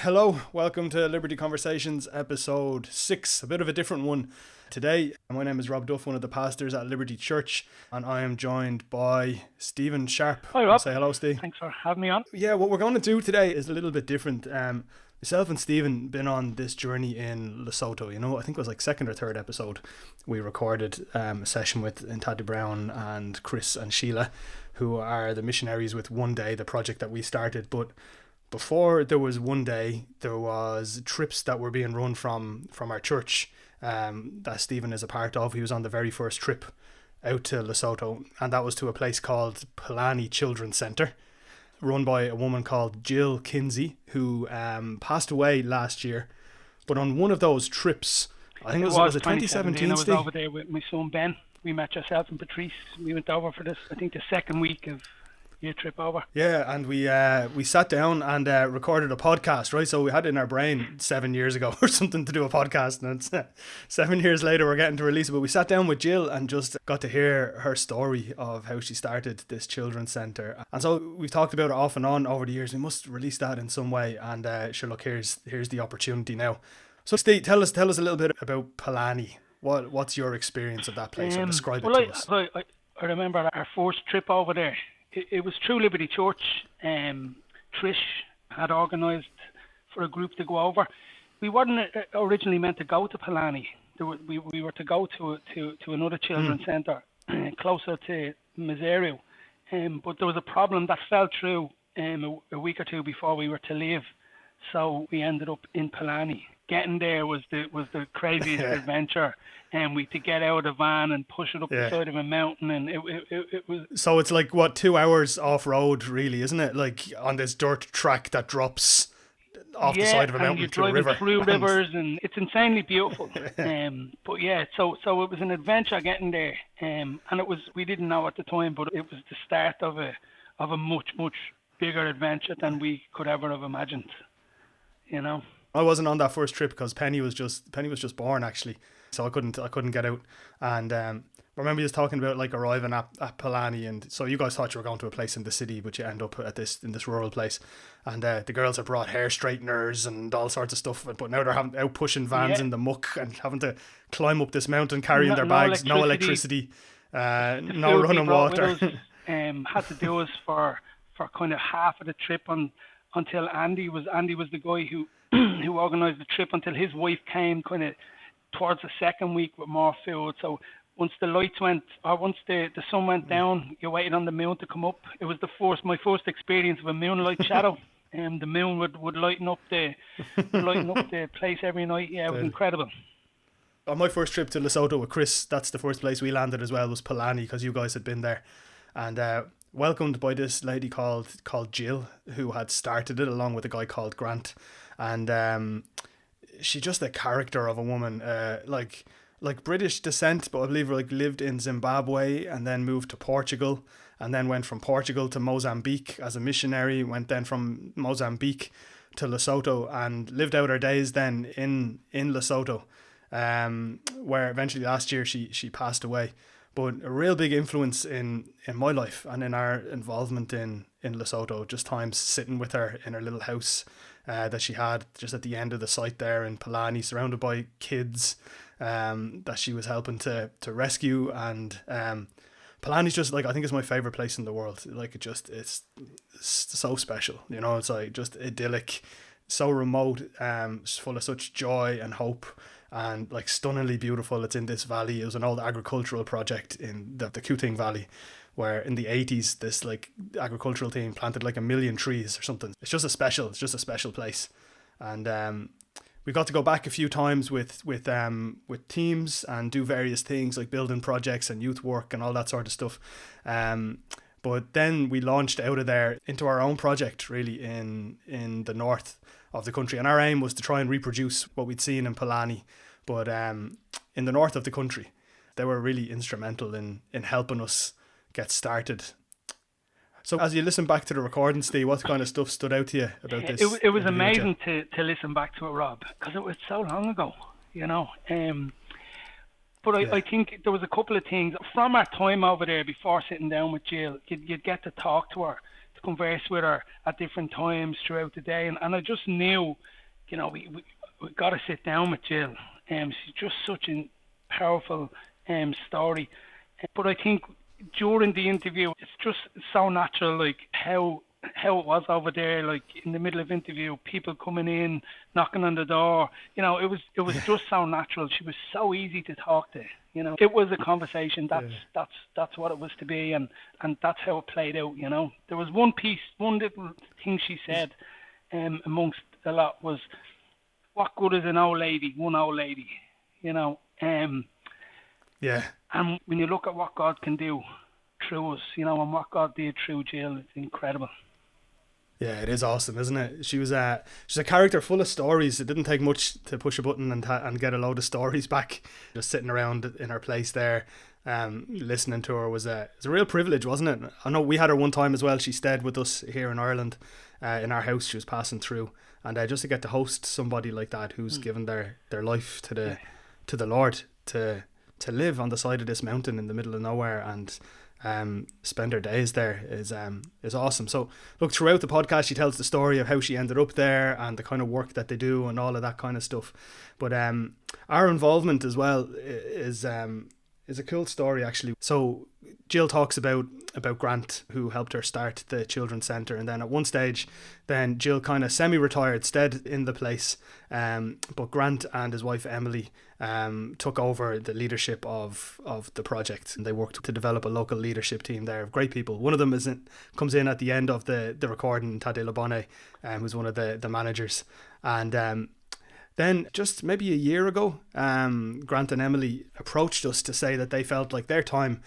Hello, welcome to Liberty Conversations episode 6, a bit of a different one today. My name is Rob Duff, one of the pastors at Liberty Church, and I am joined by Stephen Sharp. Hi Rob. Say hello, Steve. Thanks for having me on. Yeah, what we're going to do today is a little bit different. Myself and Stephen been on this journey in Lesotho. I think it was like second or third episode we recorded a session with Ntadi Brown and Chris and Sheila, who are the missionaries with One Day, the project that we started. But before there was One Day, there was trips that were being run from our church that Stephen is a part of. He was on the very first trip out to Lesotho, and that was to a place called Pulane Children Centre, run by a woman called Jill Kinsey, who passed away last year. But on one of those trips, I think it was 2017. I was over there with my son Ben. We met yourself and Patrice. We went over for this, I think, the second week of your trip over. Yeah, and we sat down and recorded a podcast, right? So we had it in our brain 7 years ago or something to do a podcast, and it's 7 years later we're getting to release it. But we sat down with Jill and just got to hear her story of how she started this children's centre. And so we've talked about it off and on over the years. We must release that in some way, and sure, look, here's the opportunity now. So Steve, tell us a little bit about Pulane. What's your experience of that place, or describe it to us? I remember our first trip over there. It was through Liberty Church. Trish had organised for a group to go over. We weren't originally meant to go to Pulane. We were to go to another children's centre closer to Mozambique, but there was a problem that fell through a week or two before we were to leave. So we ended up in Pulane. Getting there was the craziest adventure, and we had to get out of the van and push it up the side of a mountain, and it was. So it's like 2 hours off road, really, isn't it? Like on this dirt track that drops off the side of a mountain to a river. Through rivers, and it's insanely beautiful. But yeah, so it was an adventure getting there, and we didn't know at the time, but it was the start of a much bigger adventure than we could ever have imagined. I wasn't on that first trip because Penny was just born, actually, so I couldn't get out. And I remember you was talking about like arriving at Pulane, and so you guys thought you were going to a place in the city, but you end up in this rural place. And the girls had brought hair straighteners and all sorts of stuff, but now they're out pushing vans in the muck and having to climb up this mountain carrying their bags. No electricity, no running water. Had to do us for kind of half of the trip until Andy was the guy who organised the trip, until his wife came kind of towards the second week with more food. So once the lights went, or once the sun went down, you waited on the moon to come up. It was my first experience of a moonlight shadow, and the moon would lighten up the place every night. Yeah, it was incredible. On my first trip to Lesotho with Chris, that's the first place we landed as well, was Pulane, because you guys had been there, and welcomed by this lady called Jill, who had started it along with a guy called Grant. And she's just a character of a woman, like British descent, but I believe lived in Zimbabwe and then moved to Portugal, and then went from Portugal to Mozambique as a missionary, went then from Mozambique to Lesotho and lived out her days then in Lesotho, where eventually last year she passed away. But a real big influence in my life and in our involvement in Lesotho, just times sitting with her in her little house that she had just at the end of the site there in Pulane, surrounded by kids that she was helping to rescue. And Pulane's just I think it's my favourite place in the world. It's so special, it's like just idyllic, so remote, full of such joy and hope, and like stunningly beautiful. It's in this valley. It was an old agricultural project in the Kuting Valley, where in the 80s this like agricultural team planted like 1 million trees or something. It's just a special place. And we got to go back a few times with teams and do various things like building projects and youth work and all that sort of stuff. But then we launched out of there into our own project, really, in the north of the country. And our aim was to try and reproduce what we'd seen in Pulane, but in the north of the country. They were really instrumental in helping us get started. So as you listen back to the recording, Steve, what kind of stuff stood out to you about this? It was amazing to listen back to it, Rob, because it was so long ago, But I think there was a couple of things from our time over there before sitting down with Jill. You'd get to talk to her, to converse with her at different times throughout the day, and I just knew, we got to sit down with Jill. She's just such a powerful story. But I think during the interview, it's just so natural, like how it was over there, like in the middle of interview, people coming in, knocking on the door. It was just so natural. She was so easy to talk to. It was a conversation. That's what it was to be, and that's how it played out. There was one little thing she said, amongst a lot, was, "What good is one old lady?" Yeah. And when you look at what God can do through us, and what God did through Jill, it's incredible. Yeah, it is awesome, isn't it? She's a character full of stories. It didn't take much to push a button and get a load of stories back. Just sitting around in her place there, listening to her was a real privilege, wasn't it? I know we had her one time as well. She stayed with us here in Ireland, in our house. She was passing through, and just to get to host somebody like that who's given their life to the Lord, to live on the side of this mountain in the middle of nowhere and spend her days there is awesome. So look, throughout the podcast she tells the story of how she ended up there and the kind of work that they do and all of that kind of stuff. But our involvement as well is a cool story, actually. So Jill talks about Grant, who helped her start the children's centre, and then at one stage then Jill kind of semi-retired, stayed in the place, but Grant and his wife Emily took over the leadership of the project, and they worked to develop a local leadership team there of great people. One of them comes in at the end of the recording, Tade Labone, who's one of the managers. And then just maybe a year ago, Grant and Emily approached us to say that they felt like their time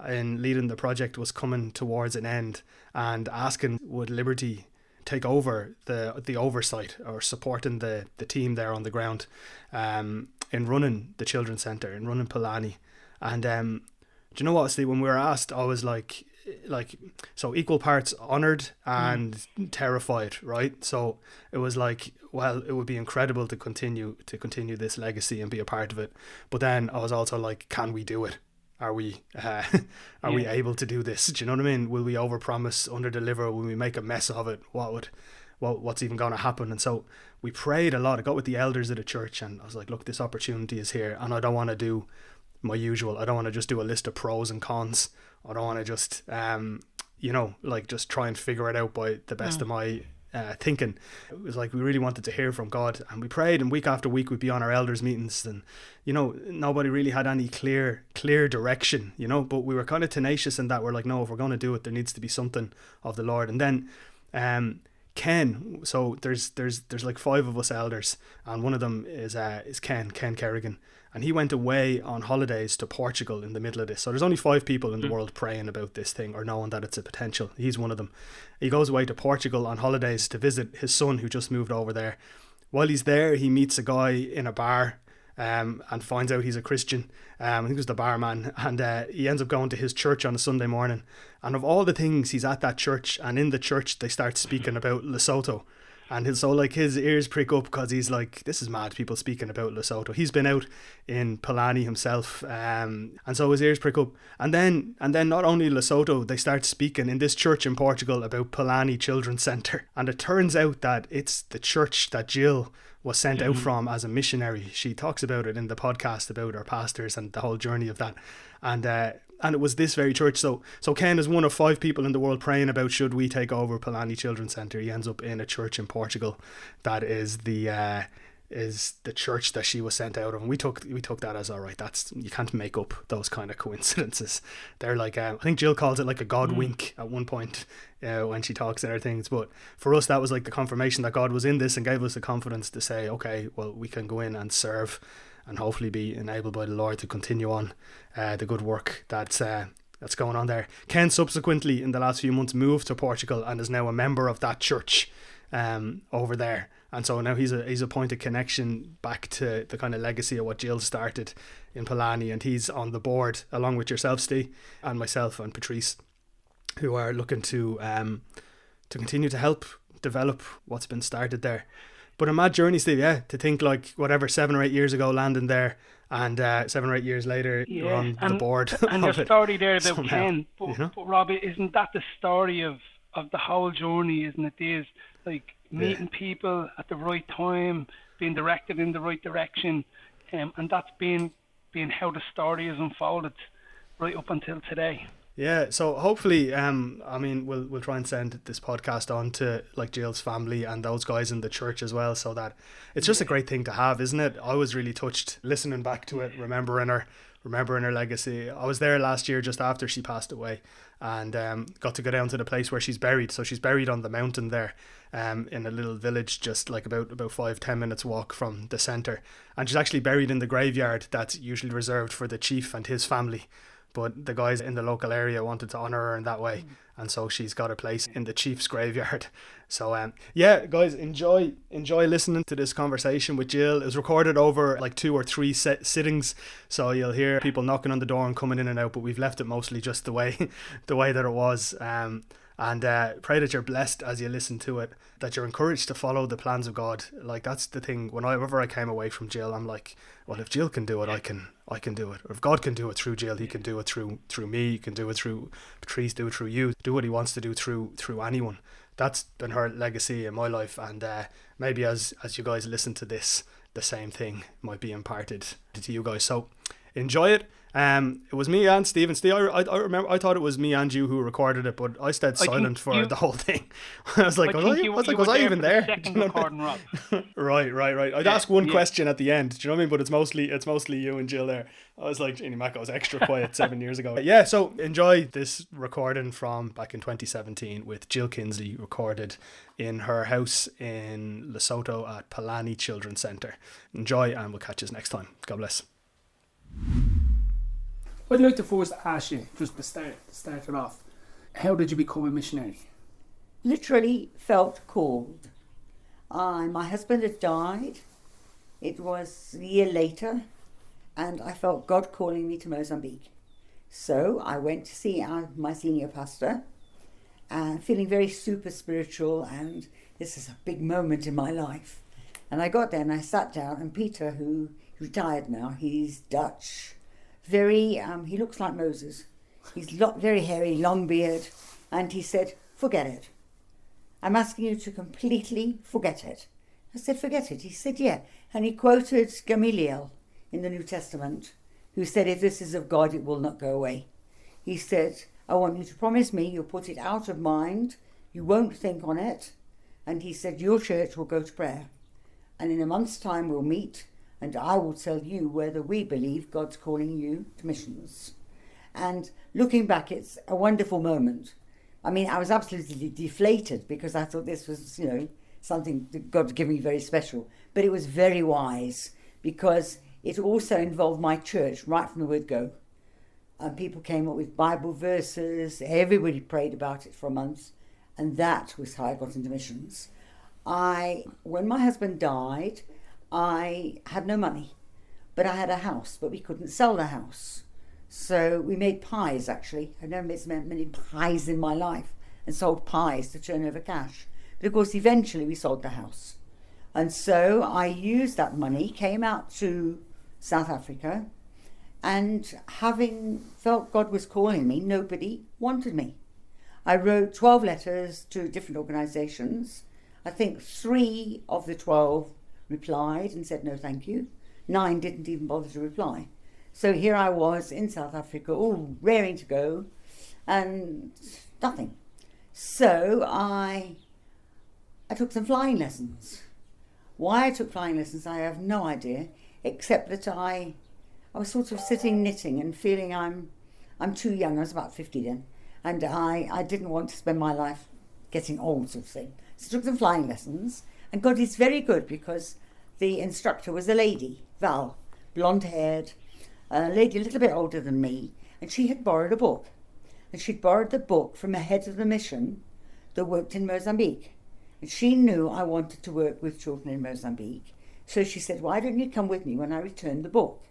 in leading the project was coming towards an end, and asking would Liberty take over the oversight or supporting the team there on the ground, in running the children's centre, in running Pulane. And do you know what, Steve, when we were asked, I was like so equal parts honoured and terrified, right? So it was like, well, it would be incredible to continue this legacy and be a part of it. But then I was also like, can we do it? Are we we able to do this? Do you know what I mean? Will we overpromise, underdeliver? Will we make a mess of it? What's even going to happen? And so we prayed a lot. I got with the elders of the church, and I was like, look, this opportunity is here, and I don't want to do my usual. I don't want to just do a list of pros and cons. I don't want to just just try and figure it out by the best of my thinking. It was like we really wanted to hear from God, and we prayed, and week after week we'd be on our elders meetings, and nobody really had any clear direction, but we were kind of tenacious in that we're like, no, if we're going to do it, there needs to be something of the Lord. And then Ken, so there's like 5 of us elders, and one of them is Ken Kerrigan, and he went away on holidays to Portugal in the middle of this. So there's only 5 people in the world praying about this thing or knowing that it's a potential. He's one of them. He goes away to Portugal on holidays to visit his son, who just moved over there. While he's there, he meets a guy in a bar, and finds out he's a Christian. I think it was the barman, and he ends up going to his church on a Sunday morning. And of all the things, he's at that church, and in the church they start speaking about Lesotho. And his ears prick up, because he's like, this is mad, people speaking about Lesotho. He's been out in Pulane himself, and so his ears prick up. And then not only Lesotho, they start speaking in this church in Portugal about Pulane Children Centre. And it turns out that it's the church that Jill was sent out from as a missionary. She talks about it in the podcast about her pastors and the whole journey of that. And it was this very church. So Ken is one of 5 people in the world praying about, should we take over Pulane Children's Centre. He ends up in a church in Portugal that is the church that she was sent out of. And we took that as, all right, you can't make up those kind of coincidences. They're like, I think Jill calls it like a God wink at one point when she talks in her things. But for us, that was like the confirmation that God was in this and gave us the confidence to say, okay, well, we can go in and serve and hopefully be enabled by the Lord to continue on the good work that's going on there. Ken subsequently in the last few months moved to Portugal and is now a member of that church over there. And so now he's a point of connection back to the kind of legacy of what Jill started in Pulane, and he's on the board along with yourself, Steve, and myself and Patrice, who are looking to continue to help develop what's been started there. But a mad journey, Steve, to think like whatever 7 or 8 years ago landing there, and 7 or 8 years later you're on the board. And your story there about somehow, Ken, but Robbie, isn't that the story of of the whole journey, isn't it? Is like meeting people at the right time, being directed in the right direction, and that's been how the story has unfolded right up until today. Yeah, so hopefully, I mean, we'll try and send this podcast on to like Jill's family and those guys in the church as well, so that it's just a great thing to have, isn't it? I was really touched listening back to it, remembering her legacy. I was there last year just after she passed away, and got to go down to the place where she's buried. So she's buried on the mountain there, in a little village just like about 5-10 minutes walk from the centre, and she's actually buried in the graveyard that's usually reserved for the chief and his family. But the guys in the local area wanted to honour her in that way, and so she's got a place in the chief's graveyard. So yeah, guys, enjoy listening to this conversation with Jill. It was recorded over like 2 or 3 sittings, so you'll hear people knocking on the door and coming in and out, but we've left it mostly just the way that it was. And pray that you're blessed as you listen to it, that you're encouraged to follow the plans of God. Like, that's the thing. Whenever I came away from Jill, I'm like, well, if Jill can do it, I can do it. Or if God can do it through Jill, he can do it through me. He can do it through Patrice, do it through you, do what he wants to do through anyone. That's been her legacy in my life, and maybe as you guys listen to this, the same thing might be imparted to you guys. So enjoy it. It was me and Steve. I remember, I thought it was me and you who recorded it, but I stayed silent for the whole thing. I was like, was I even there? Right. I'd ask one question at the end. Do you know what I mean? But it's mostly you and Jill there. I was like, Jeannie Mac, I was extra quiet 7 years ago. Yeah, so enjoy this recording from back in 2017 with Jill Kinsey, recorded in her house in Lesotho at Pulane Children Centre. Enjoy, and we'll catch you next time. God bless. I'd like to first ask you, just to start it off, how did you become a missionary? Literally felt called. My husband had died. It was a year later, and I felt God calling me to Mozambique. So I went to see my senior pastor, and feeling very super spiritual, and this is a big moment in my life. And I got there and I sat down, and Peter, who retired now, he's Dutch, very, he looks like Moses. He's very hairy, long beard, and he said, forget it. I'm asking you to completely forget it. I said, forget it. He said, yeah. And he quoted Gamaliel in the New Testament, who said, if this is of God, it will not go away. He said, I want you to promise me you'll put it out of mind, you won't think on it. And he said, your church will go to prayer. And in a month's time we'll meet, and I will tell you whether we believe God's calling you to missions. And looking back, it's a wonderful moment. I mean, I was absolutely deflated because I thought this was, something that God had given me very special. But it was very wise because it also involved my church right from the word go. And people came up with Bible verses. Everybody prayed about it for a month. And that was how I got into missions. When my husband died, I had no money, but I had a house, but we couldn't sell the house. So we made pies, actually. I've never made so many pies in my life, and sold pies to turn over cash. But of course, eventually we sold the house. And so I used that money, came out to South Africa, and having felt God was calling me, nobody wanted me. I wrote 12 letters to different organisations. I think 3 of the 12 replied and said no thank you. 9 didn't even bother to reply. So here I was in South Africa, all raring to go, and nothing. So I took some flying lessons. Why I took flying lessons, I have no idea, except that I was sort of sitting knitting and feeling I'm too young. I was about 50 then, and I didn't want to spend my life getting old, sort of thing. So I took some flying lessons. And God is very good because the instructor was a lady, Val, blonde-haired, a lady a little bit older than me, and she had borrowed a book. And she'd borrowed the book from a head of the mission that worked in Mozambique. And she knew I wanted to work with children in Mozambique. So she said, why don't you come with me when I return the book?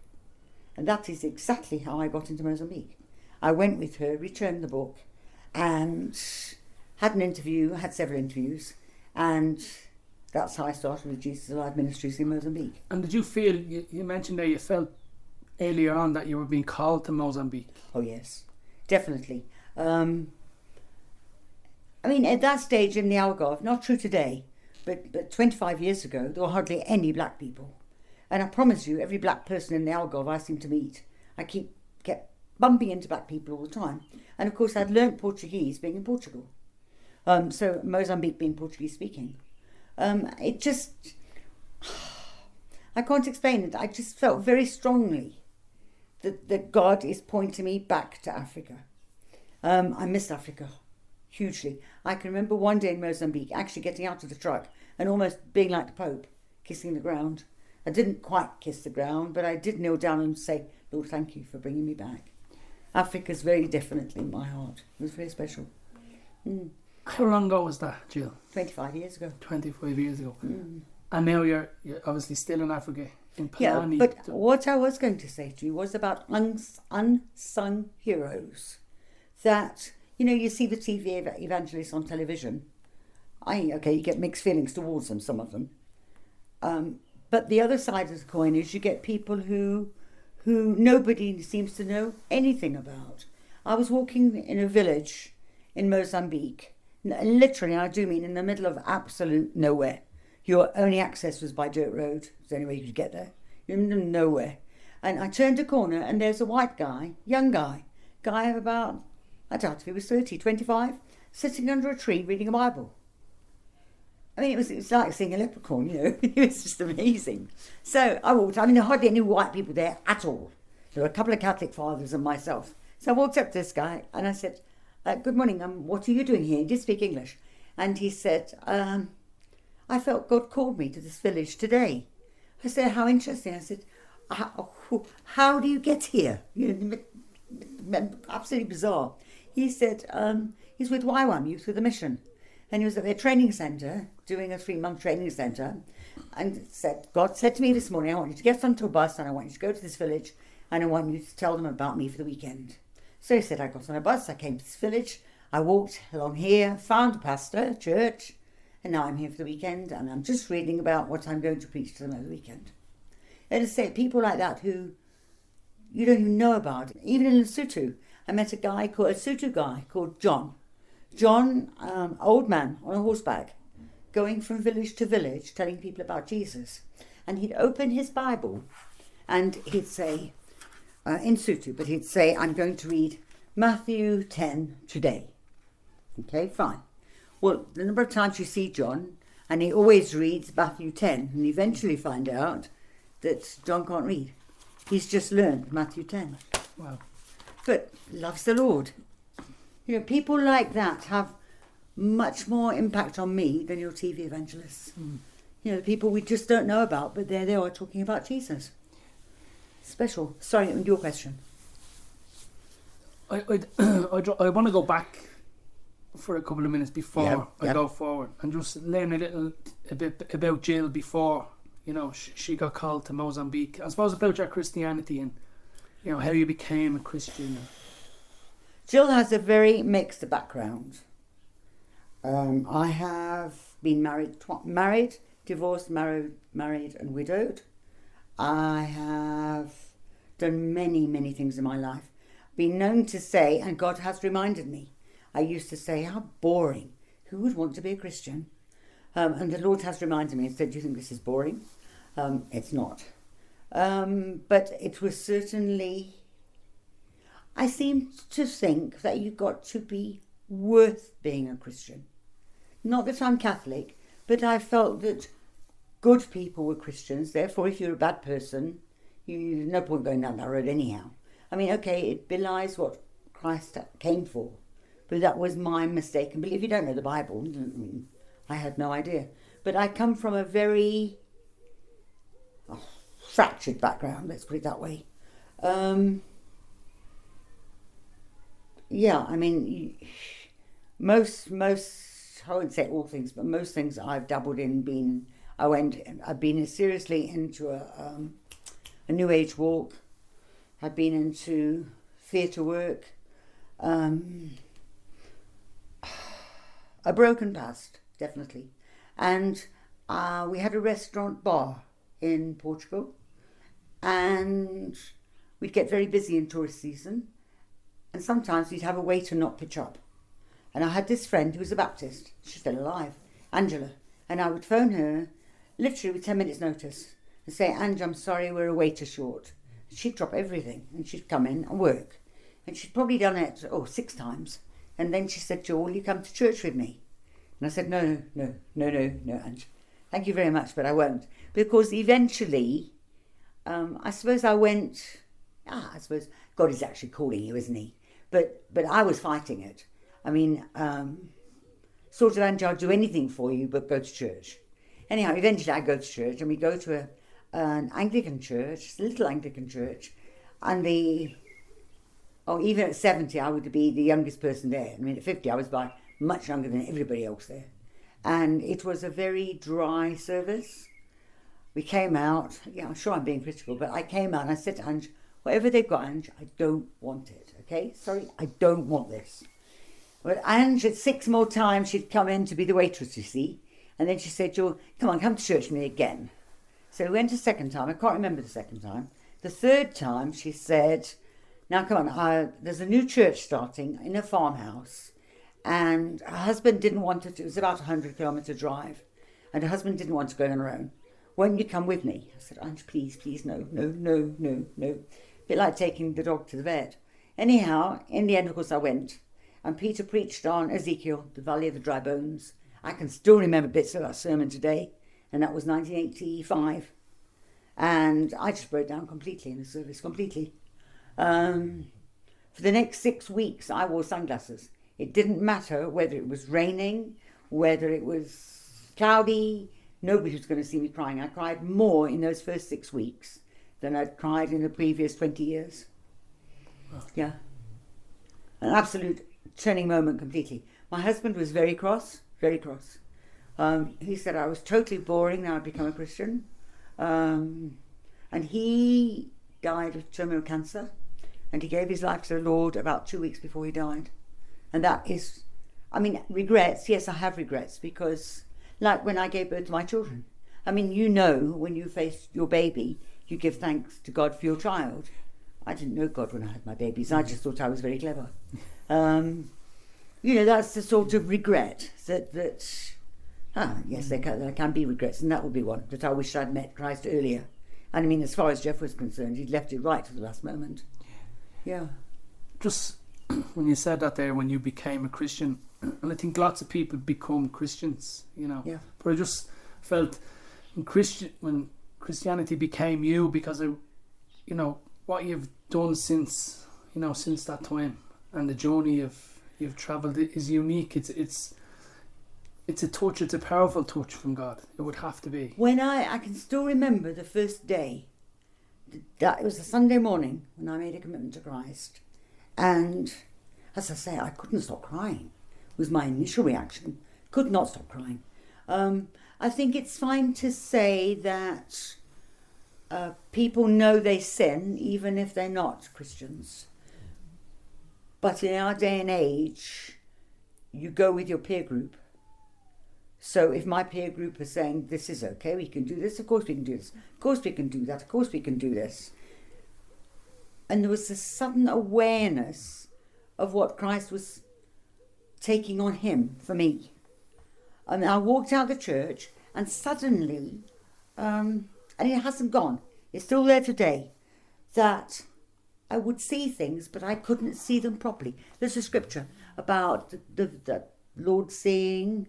And that is exactly how I got into Mozambique. I went with her, returned the book, and had several interviews, and that's how I started with Jesus Alive Ministries in Mozambique. And did you feel, you mentioned that you felt earlier on that you were being called to Mozambique? Oh yes, definitely. I mean, at that stage in the Algarve, not true today, but 25 years ago, there were hardly any black people. And I promise you, every black person in the Algarve I seem to meet, kept bumping into black people all the time. And of course, I'd learnt Portuguese being in Portugal. So Mozambique being Portuguese speaking. It just, I can't explain it. I just felt very strongly that God is pointing me back to Africa. I missed Africa hugely. I can remember one day in Mozambique actually getting out of the truck and almost being like the Pope, kissing the ground. I didn't quite kiss the ground, but I did kneel down and say, Lord, thank you for bringing me back. Africa's very definitely in my heart. It was very special. How long ago was that, Jill? 25 years ago. 25 years ago. And now you're obviously still in Africa, in Pulane. Yeah, but what I was going to say to you was about unsung heroes. That, you see the TV evangelists on television. You get mixed feelings towards them, some of them. But the other side of the coin is you get people who nobody seems to know anything about. I was walking in a village in Mozambique, literally, I do mean in the middle of absolute nowhere. Your only access was by dirt road. It's the only way you could get there. You're in the middle of nowhere. And I turned a corner and there's a white guy, young guy of about, I doubt if he was 30, 25, sitting under a tree reading a Bible. I mean, it was like seeing a leprechaun, It was just amazing. So I walked, there were hardly any white people there at all. There were a couple of Catholic fathers and myself. So I walked up to this guy and I said, good morning, what are you doing here? He did speak English. And he said, I felt God called me to this village today. I said, how interesting. I said, how do you get here? Absolutely bizarre. He said, he's with YWAM, Youth with a Mission. And he was at their training centre, doing a 3-month training centre, and God said to me this morning, I want you to get onto a bus and I want you to go to this village and I want you to tell them about me for the weekend. So he said, I got on a bus, I came to this village, I walked along here, found a pastor, church, and now I'm here for the weekend and I'm just reading about what I'm going to preach to them over the weekend. And to say, people like that who you don't even know about. Even in Lesotho, I met a Lesotho guy called John. John, old man on a horseback, going from village to village, telling people about Jesus. And he'd open his Bible and he'd say, in Sotho, but he'd say, I'm going to read Matthew 10 today. Okay, fine. Well, the number of times you see John, and he always reads Matthew 10, and eventually find out that John can't read. He's just learned Matthew 10. Wow. But loves the Lord. People like that have much more impact on me than your TV evangelists. The people we just don't know about, but there they are talking about Jesus. Special. Sorry, your question. I want to go back for a couple of minutes before I go forward and just learn a bit about Jill before, she got called to Mozambique. I suppose about your Christianity and, how you became a Christian. Jill has a very mixed background. I have been married, divorced, married and widowed. I have done many, many things in my life. Been known to say, and God has reminded me, I used to say, how boring. Who would want to be a Christian? And the Lord has reminded me and said, do you think this is boring? It's not. But it was certainly, I seem to think that you've got to be worth being a Christian. Not that I'm Catholic, but I felt that good people were Christians. Therefore, if you're a bad person, there's no point going down that road anyhow. I mean, okay, it belies what Christ came for. But that was my mistake. And if you don't know the Bible, I had no idea. But I come from a very fractured background, let's put it that way. Most, I wouldn't say all things, but most things I've dabbled in, I've been seriously into a New Age walk. I've been into theatre work. A broken past, definitely. And we had a restaurant bar in Portugal, and we'd get very busy in tourist season, and sometimes we'd have a waiter not pitch up. And I had this friend who was a Baptist. She's still alive, Angela. And I would phone her literally with 10 minutes notice and say, Ange, I'm sorry, we're a waiter short. She'd drop everything and she'd come in and work. And she'd probably done it, 6 times. And then she said, Jo, will you come to church with me? And I said, no, Ange. Thank you very much, but I won't. Because eventually, I suppose I went, I suppose God is actually calling you, isn't he? But I was fighting it. I mean, sort of, Ange, I'll do anything for you, but go to church. Anyhow, eventually I go to church, and we go to an Anglican church, a little Anglican church, and even at 70, I would be the youngest person there. I mean, at 50, I was by much younger than everybody else there. And it was a very dry service. We came out, I'm sure I'm being critical, but I came out and I said to Ange, whatever they've got, Ange, I don't want it, okay? Sorry, I don't want this. But Ange, at 6 more times, she'd come in to be the waitress, you see. And then she said, Jo, come to church with me again. So we went a second time. I can't remember the second time. The third time, she said, now come on, there's a new church starting in a farmhouse. And her husband didn't want it. It was about a 100-kilometre drive. And her husband didn't want to go on her own. Won't you come with me? I said, Ange, please, no. A bit like taking the dog to the vet. Anyhow, in the end, of course, I went. And Peter preached on Ezekiel, the Valley of the Dry Bones. I can still remember bits of that sermon today. And that was 1985. And I just broke down completely in the service, completely. For the next 6 weeks, I wore sunglasses. It didn't matter whether it was raining, whether it was cloudy. Nobody was going to see me crying. I cried more in those first 6 weeks than I'd cried in the previous 20 years. Oh. Yeah. An absolute turning moment completely. My husband was very cross, very cross. He said I was totally boring now I'd become a Christian. And he died of terminal cancer. And he gave his life to the Lord about 2 weeks before he died. And that is, regrets. Yes, I have regrets because, like when I gave birth to my children. When you face your baby, you give thanks to God for your child. I didn't know God when I had my babies. I just thought I was very clever. That's the sort of regret yes, there can be regrets, and that would be one, that I wish I'd met Christ earlier. And as far as Jeff was concerned, he'd left it right to the last moment. Yeah. Just when you said that there, when you became a Christian, and I think lots of people become Christians, Yeah. But I just felt when Christianity became you, because of, what you've done since that time, and the journey you've travelled is unique. It's a touch. It's a powerful touch from God. It would have to be. When I can still remember the first day. That it was a Sunday morning when I made a commitment to Christ, and as I say, I couldn't stop crying. It was my initial reaction. Could not stop crying. I think it's fine to say that people know they sin even if they're not Christians. But in our day and age, you go with your peer group. So if my peer group is saying, this is okay, we can do this, of course we can do this, of course we can do that, of course we can do this. And there was a sudden awareness of what Christ was taking on him for me. And I walked out of the church and suddenly, and it hasn't gone, it's still there today, that I would see things, but I couldn't see them properly. There's a scripture about the Lord seeing,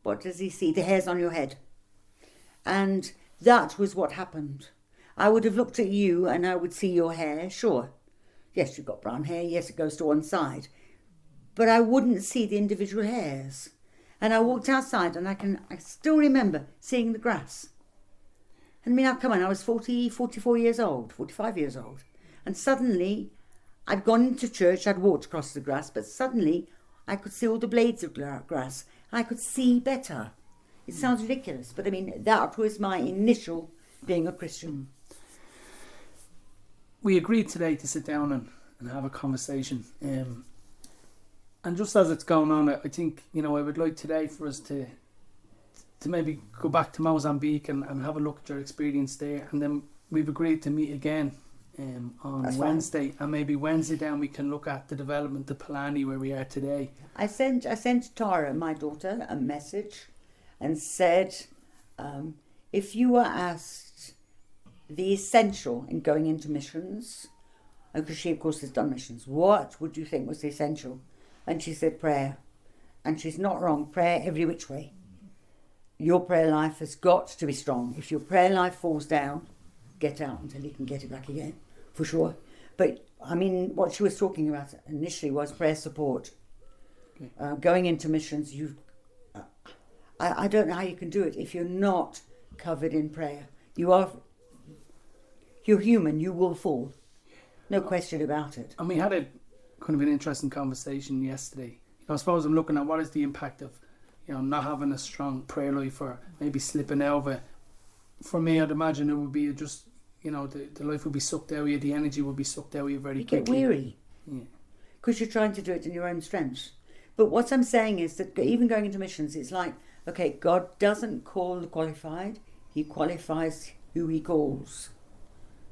what does he see? The hairs on your head. And that was what happened. I would have looked at you and I would see your hair, sure. Yes, you've got brown hair, yes, it goes to one side. But I wouldn't see the individual hairs. And I walked outside and I still remember seeing the grass. And I was 44 years old, 45 years old. And suddenly, I'd gone into church, I'd walked across the grass, but suddenly I could see all the blades of grass. I could see better. It sounds ridiculous, but that was my initial being a Christian. We agreed today to sit down and have a conversation. And just as it's going on, I think, I would like today for us to maybe go back to Mozambique and have a look at your experience there. And then we've agreed to meet again on That's Wednesday, and maybe Wednesday down we can look at the development of Pulane where we are today. I sent Tara, my daughter, a message and said, if you were asked the essential in going into missions, because she of course has done missions, what would you think was the essential? And she said prayer. And she's not wrong, prayer every which way. Your prayer life has got to be strong. If your prayer life falls down, get out until you can get it back again, for sure. But I mean, what she was talking about initially was prayer support. Okay. Going into missions, I don't know how you can do it if you're not covered in prayer. You're human, you will fall. No question about it. And we had a kind of an interesting conversation yesterday. I suppose I'm looking at what is the impact of, not having a strong prayer life, or maybe slipping out of it. For me, I'd imagine it would be just, the life would be sucked out of you, the energy would be sucked out of you very quickly. You get weary. Yeah. Because you're trying to do it in your own strength. But what I'm saying is that even going into missions, it's like, okay, God doesn't call the qualified, he qualifies who he calls.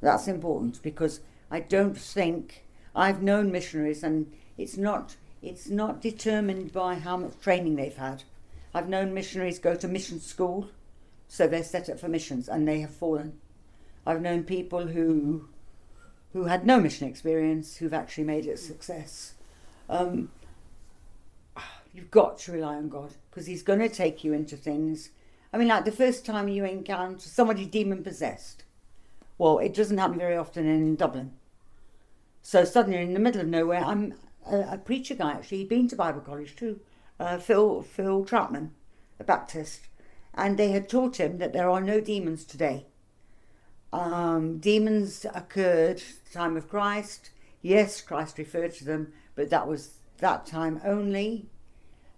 That's important, because I don't think, I've known missionaries, and it's not determined by how much training they've had. I've known missionaries go to mission school, so they're set up for missions, and they have fallen. I've known people who had no mission experience, who've actually made it a success. You've got to rely on God, because he's going to take you into things. I mean, like the first time you encounter somebody demon-possessed, well, it doesn't happen very often in Dublin. So suddenly in the middle of nowhere, I'm a preacher guy, actually. He'd been to Bible college too, Phil Troutman, a Baptist. And they had taught him that there are no demons today. Demons occurred at the time of Christ. Yes, Christ referred to them, but that was that time only.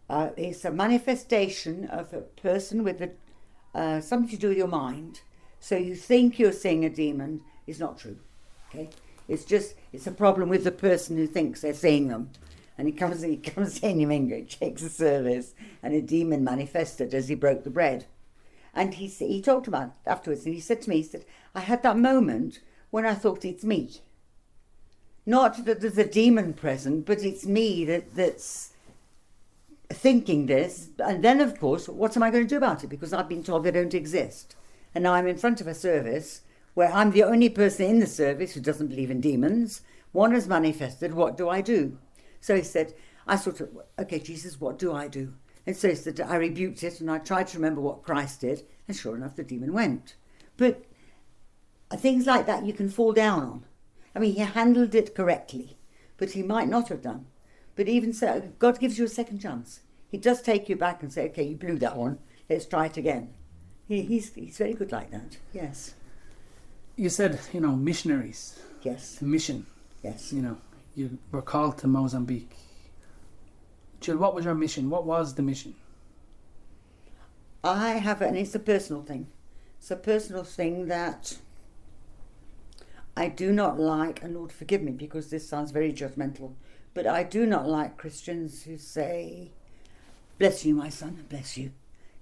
It's a manifestation of a person with something to do with your mind. So you think you're seeing a demon is not true. Okay, it's a problem with the person who thinks they're seeing them. And he comes in your finger, checks the service, and a demon manifested as he broke the bread. And he talked about it afterwards, and he said to me, I had that moment when I thought it's me. Not that there's a demon present, but it's me that's thinking this. And then, of course, what am I going to do about it? Because I've been told they don't exist. And now I'm in front of a service where I'm the only person in the service who doesn't believe in demons. One has manifested. What do I do? So he said, I sort of, okay, Jesus, what do I do? And so he said, I rebuked it, and I tried to remember what Christ did, and sure enough, the demon went. But things like that you can fall down on. I mean, he handled it correctly, but he might not have done. But even so, God gives you a second chance. He does take you back and say, okay, you blew that one, let's try it again. He's very good like that, yes. You said, missionaries. Yes. Mission. Yes. You were called to Mozambique. Jill, what was your mission? What was the mission? I have, and it's a personal thing. It's a personal thing that I do not like, and Lord forgive me because this sounds very judgmental, but I do not like Christians who say, bless you, my son, bless you.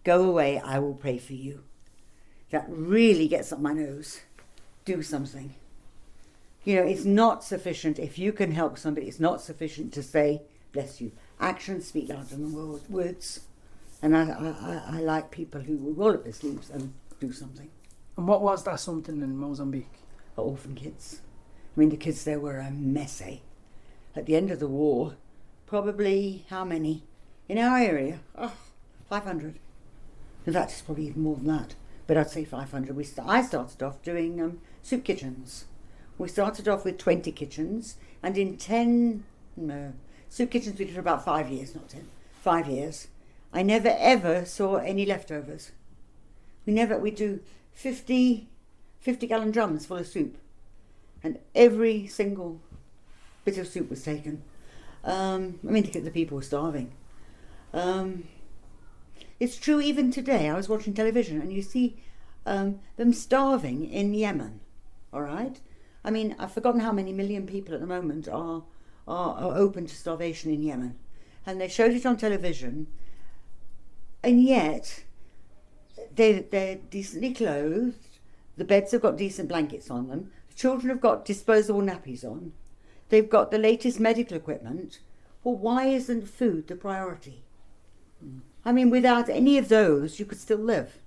Go away, I will pray for you. That really gets up my nose. Do something. It's not sufficient. If you can help somebody, it's not sufficient to say, bless you. Actions speak louder than words. And I like people who will roll up their sleeves and do something. And what was that something in Mozambique? Orphan kids. I mean, the kids there were a mess, eh? At the end of the war, probably how many? In our area, 500. In fact, it's probably even more than that. But I'd say 500. I started off doing soup kitchens. We started off with 20 kitchens, and in 10 soup kitchens we did for about 5 years, not 10, 5 years. I never ever saw any leftovers. We do 50 gallon drums full of soup, and every single bit of soup was taken. The people were starving. It's true even today. I was watching television and you see them starving in Yemen, all right? I mean, I've forgotten how many million people at the moment are open to starvation in Yemen. And they showed it on television, and yet they're decently clothed, The beds have got decent blankets on them. The children have got disposable nappies on. They've got the latest medical equipment. Well, why isn't food the priority? I mean, without any of those, you could still live.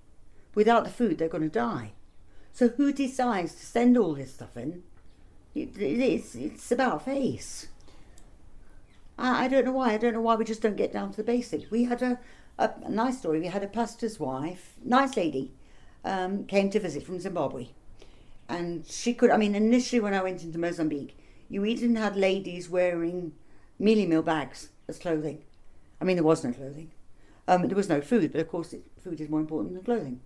Without the food, they're going to die. So who decides to send all this stuff in? It's about face. I don't know why. I don't know why we just don't get down to the basics. We had a nice story. We had a pastor's wife, nice lady, came to visit from Zimbabwe. And she could, I mean, initially when I went into Mozambique, you even had ladies wearing mealie meal bags as clothing. I mean, there was no clothing. There was no food, but of course food is more important than clothing.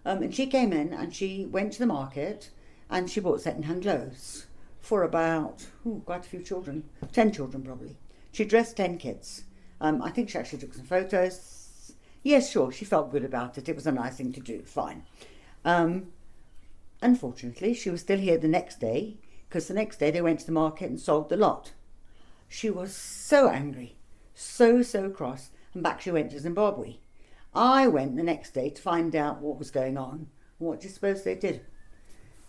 And she came in and she went to the market and she bought second-hand clothes for about, quite a few children, 10 children probably. She dressed 10 kids. I think she actually took some photos. Yes, sure, she felt good about it. It was a nice thing to do, fine. Unfortunately, she was still here the next day, because the next day they went to the market and sold the lot. She was so angry, so cross, and back she went to Zimbabwe. I went the next day to find out what was going on. What do you suppose they did?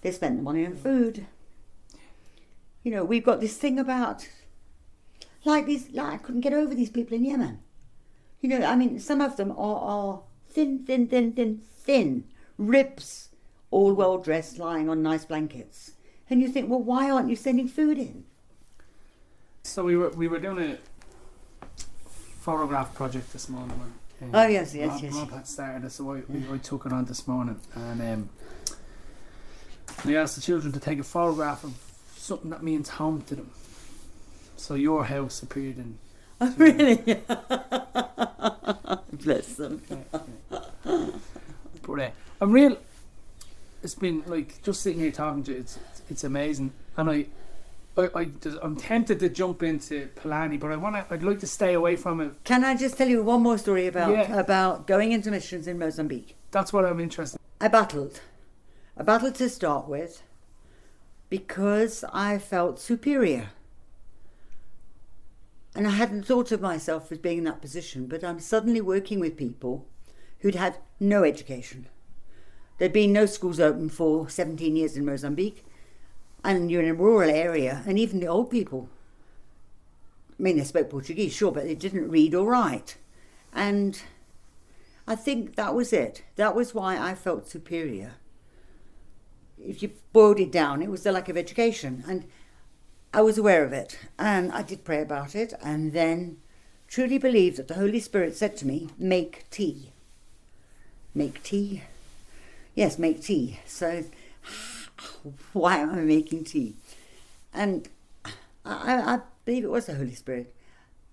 They spent the money on food. You know, we've got this thing about, I couldn't get over these people in Yemen. You know, I mean, some of them are thin, ribs, all well dressed, lying on nice blankets. And you think, well, why aren't you sending food in? So we were doing a photograph project this morning. Oh yes. Rob had started it, so I took it on this morning, and we asked the children to take a photograph of something that means home to them. So your house appeared in. Oh, really? Bless them. But I'm real. It's been like just sitting here talking to you. It's amazing, and I'm tempted to jump into Pulane, but I'd like to stay away from it. Can I just tell you one more story about going into missions in Mozambique? That's what I'm interested in. I battled to start with because I felt superior. And I hadn't thought of myself as being in that position, but I'm suddenly working with people who'd had no education. There'd been no schools open for 17 years in Mozambique, and you're in a rural area, and even the old people, I mean, they spoke Portuguese, sure, but they didn't read or write. And I think that was it. That was why I felt superior. If you boiled it down, it was the lack of education. And I was aware of it, and I did pray about it, and then truly believed that the Holy Spirit said to me, make tea. Make tea? Yes, make tea. So why am I making tea? And I believe it was the Holy Spirit.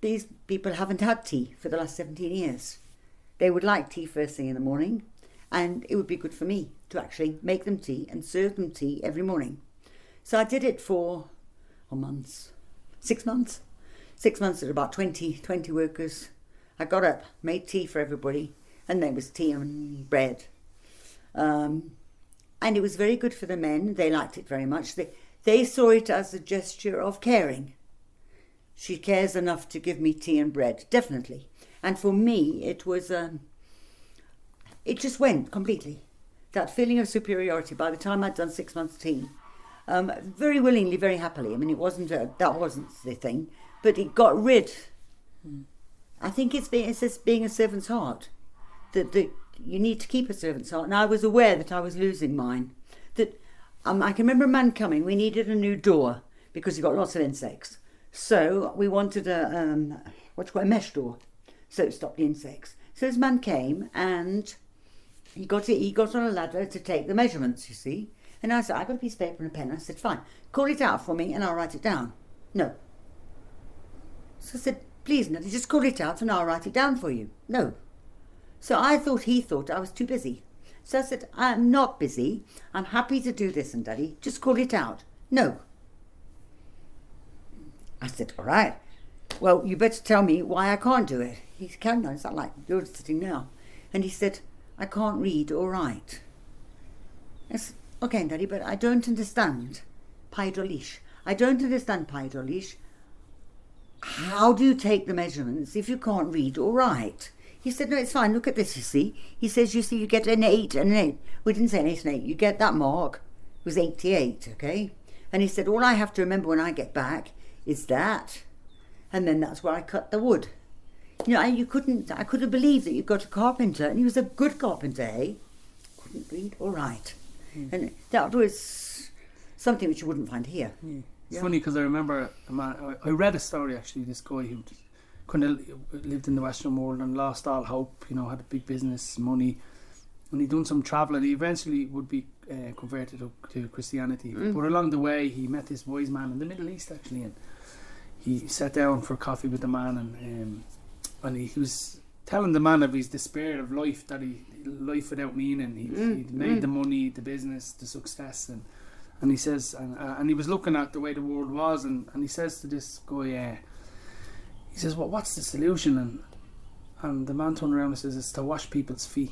These people haven't had tea for the last 17 years. They would like tea first thing in the morning, and it would be good for me to actually make them tea and serve them tea every morning. So I did it for months. 6 months. 6 months at about 20 workers. I got up, made tea for everybody, and there was tea and bread. And it was very good for the men. They liked it very much. They saw it as a gesture of caring. She cares enough to give me tea and bread, definitely. And for me, it was, it just went completely. That feeling of superiority by the time I'd done 6 months tea. Very willingly, very happily. I mean, that wasn't the thing, but it got rid. I think it's just being a servant's heart. That you need to keep a servant's heart. And I was aware that I was losing mine. That I can remember a man coming. We needed a new door because he got lots of insects. So we wanted a mesh door, so it stopped the insects. So this man came and he got on a ladder to take the measurements. You see. And I said, I got a piece of paper and a pen. I said, fine, call it out for me and I'll write it down. No. So I said, please, Nettie, just call it out and I'll write it down for you. No. So he thought I was too busy. So I said, I'm not busy. I'm happy to do this, and Daddy, just call it out. No. I said, all right. Well, you better tell me why I can't do it. He's counting on, it's not like you're sitting now. And he said, I can't read or write. I said, okay, Daddy, but I don't understand paidolish. I don't understand paidolish. How do you take the measurements if you can't read or write? He said, no, it's fine. Look at this, you see. He says, you see, you get an 8 and an 8. We didn't say an 8 and 8. You get that mark. It was 88, okay? And he said, all I have to remember when I get back is that. And then that's where I cut the wood. You know, I couldn't believe that you got a carpenter, and he was a good carpenter, eh? Couldn't read or write. And that was something which you wouldn't find here. It's funny because I remember I read a story actually. This guy who kind of lived in the Western world and lost all hope. You know, had a big business, money, and he'd done some travelling. He eventually would be converted to Christianity. But along the way, he met this wise man in the Middle East actually, and he sat down for coffee with the man, and he was telling the man of his despair of life, that life without meaning. He'd made the money, the business, the success, and he says, and he was looking at the way the world was, and he says to this guy, he says, well, what's the solution? And the man turned around and says, it's to wash people's feet,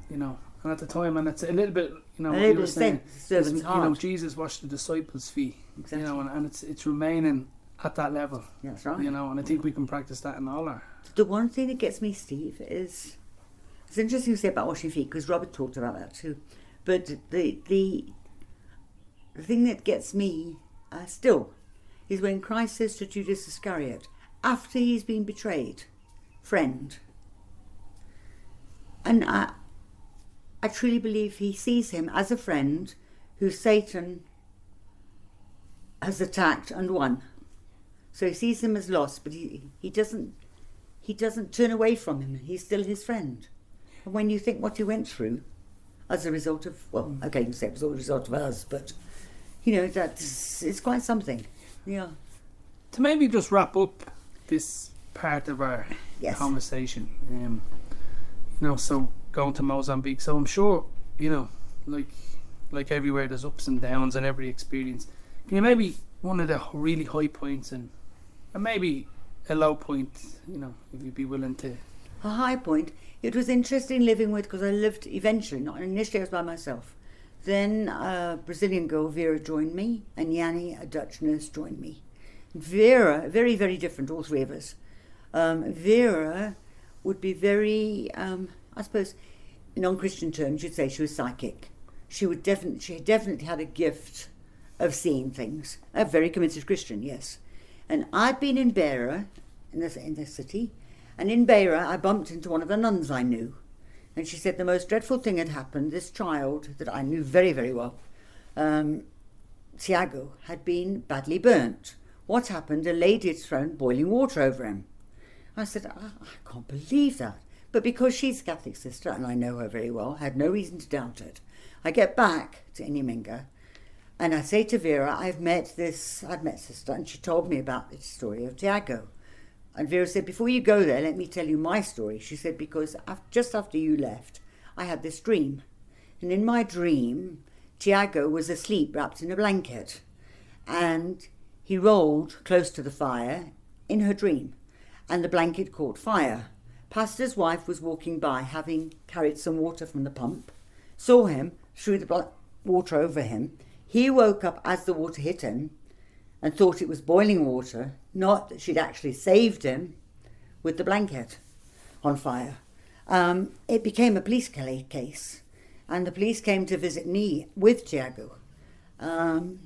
you know. And at the time, and it's a little bit, you know, what you were saying, you know, Jesus washed the disciples' feet, exactly. You know, and it's remaining at that level. That's right. You know, and I think we can practice that in all our. The one thing that gets me, Steve, is it's interesting you say about washing feet, because Robert talked about that too. But the thing that gets me still is when Christ says to Judas Iscariot, after he's been betrayed, friend. And I truly believe he sees him as a friend who Satan has attacked and won. So he sees him as lost, but he doesn't turn away from him. He's still his friend. And when you think what he went through as a result of, well, okay, you say it was all a result of us, but you know, it's quite something. Yeah. To maybe just wrap up this part of our conversation, you know, so going to Mozambique, so I'm sure, you know, like everywhere there's ups and downs in every experience. Can you maybe one of the really high points and maybe a low point, you know, if you'd be willing to. A high point, it was interesting living with, because I lived eventually, not initially I was by myself. Then a Brazilian girl, Vera, joined me, and Yanni, a Dutch nurse, joined me. Vera, very, very different, all three of us. Vera would be very, I suppose, in non-Christian terms, you'd say she was psychic. She definitely had a gift of seeing things. A very committed Christian, yes. And I'd been in Beira, in the city, and in Beira I bumped into one of the nuns I knew. And she said the most dreadful thing had happened. This child that I knew very, very well, Tiago, had been badly burnt. What happened? A lady had thrown boiling water over him. I said, I can't believe that. But because she's a Catholic sister, and I know her very well, I had no reason to doubt it. I get back to Iniminga, and I say to Vera, I've met sister, and she told me about the story of Tiago. And Vera said, before you go there, let me tell you my story. She said, because just after you left, I had this dream. And in my dream, Tiago was asleep wrapped in a blanket. And he rolled close to the fire in her dream. And the blanket caught fire. Pastor's wife was walking by, having carried some water from the pump, saw him, threw the water over him. He woke up as the water hit him and thought it was boiling water, not that she'd actually saved him with the blanket on fire. It became a police case, and the police came to visit me with Tiago. And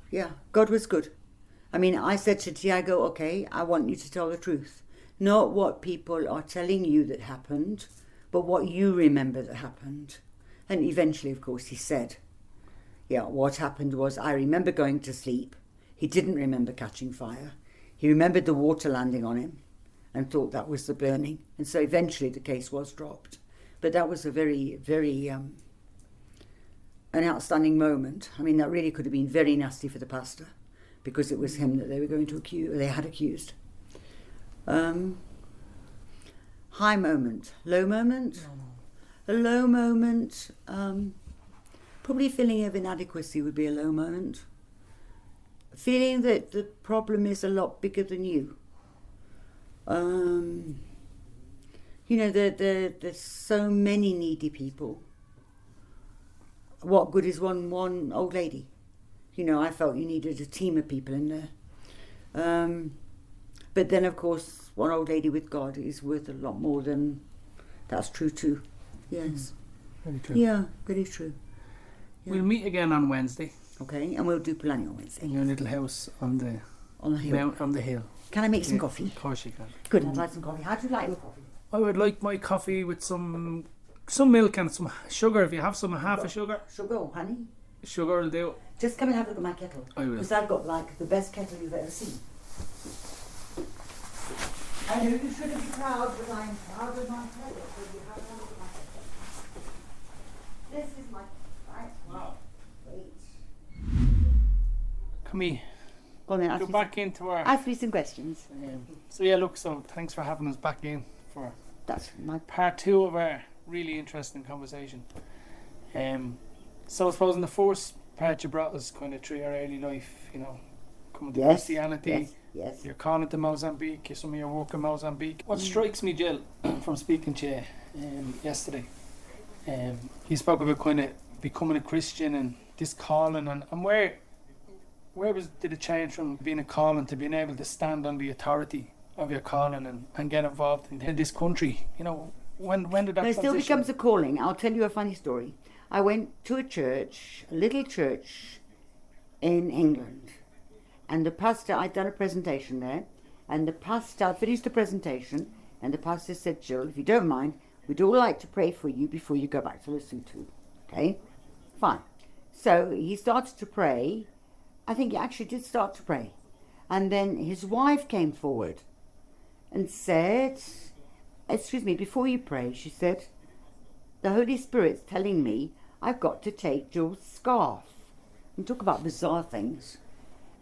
yeah, God was good. I mean, I said to Tiago, okay, I want you to tell the truth. Not what people are telling you that happened, but what you remember that happened. And eventually, of course, he said, yeah, what happened was I remember going to sleep. He didn't remember catching fire. He remembered the water landing on him and thought that was the burning. And so eventually the case was dropped. But that was a very, very an outstanding moment. I mean, that really could have been very nasty for the pastor, because it was him that they were going to accuse, they had accused. High moment, low moment. A low moment, probably a feeling of inadequacy would be a low moment. A feeling that the problem is a lot bigger than you. You know, there's so many needy people. What good is one old lady? You know, I felt you needed a team of people in there. But then, of course, one old lady with God is worth a lot more than... That's true too. Yes. Very true. Yeah, very true. Yeah. We'll meet again on Wednesday Okay, and we'll do Pulane on Wednesday. in your little house on the hill. on the hill. Can I make some coffee? Of course you can. Good, I'd like some coffee. How do you like your coffee? I would like my coffee with some milk and some sugar. If you have some, half a sugar. Sugar or honey? Sugar will do. Just come and have a look at my kettle. I will. Because I've got like the best kettle you've ever seen. I know you shouldn't be proud, but I am proud of my kettle. So you have a look at my kettle. This is my... Right. Wow. Wait. Come here. Go on then, Go back into our... ask me some questions. So thanks for having us back in for That's my... part 2 of our really interesting conversation. So I suppose in the first part you brought us kind of through your early life, coming to Christianity. Yes. You're calling to Mozambique, some of your work in Mozambique. What strikes me, Jill, from speaking to you yesterday, you spoke about kind of becoming a Christian and this calling, and where did it change from being a calling to being able to stand on the authority of your calling and get involved in this country? When did that It still transition? becomes a calling. I'll tell you a funny story. I went to a church, a little church in England, and the pastor, I'd done a presentation there, and the pastor, I finished the presentation, and the pastor said, Jill, if you don't mind, we'd all like to pray for you before you go back to Lesotho. Okay? Fine. So he started to pray. I think he actually did start to pray. And then his wife came forward and said, excuse me, before you pray, she said, the Holy Spirit's telling me I've got to take your scarf. And talk about bizarre things.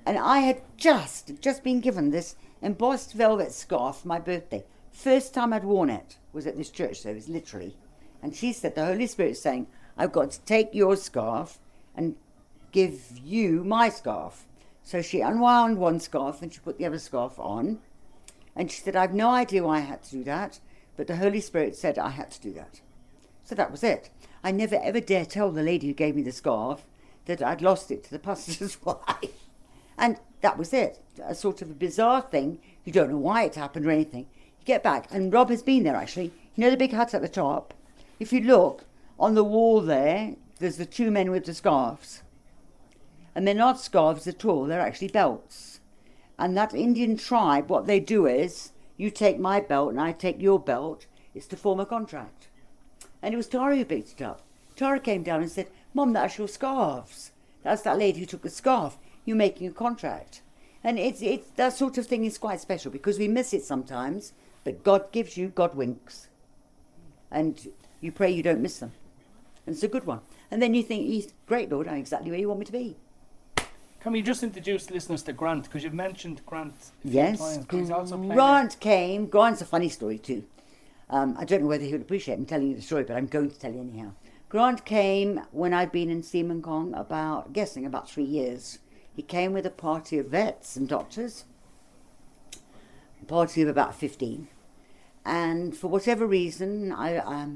And I had just been given this embossed velvet scarf for my birthday. First time I'd worn it was at this church service, literally. And she said, the Holy Spirit's saying, I've got to take your scarf and give you my scarf. So she unwound one scarf and she put the other scarf on. And she said, I've no idea why I had to do that, but the Holy Spirit said I had to do that. So that was it. I never ever dare tell the lady who gave me the scarf that I'd lost it to the pastor's wife. And that was it. A sort of a bizarre thing. You don't know why it happened or anything. You get back, and Rob has been there actually. You know the big hut at the top? If you look on the wall there, there's the two men with the scarves. And they're not scarves at all, they're actually belts. And that Indian tribe, what they do is, you take my belt and I take your belt, it's to form a contract. And it was Tara who picked it up. Tara came down and said, Mum, that's your scarves. That's that lady who took the scarf. You're making a contract. And it's that sort of thing is quite special because we miss it sometimes, but God gives you, God winks. And you pray you don't miss them. And it's a good one. And then you think, He's great, Lord, I'm exactly where you want me to be. Can we just introduce listeners to Grant? Because you've mentioned Grant a few Yes, times. He's also playing Grant came. Grant's a funny story too. I don't know whether he would appreciate me telling you the story, but I'm going to tell you anyhow. Grant came when I'd been in Seaman Kong about 3 years. He came with a party of vets and doctors, a party of about 15. And for whatever reason,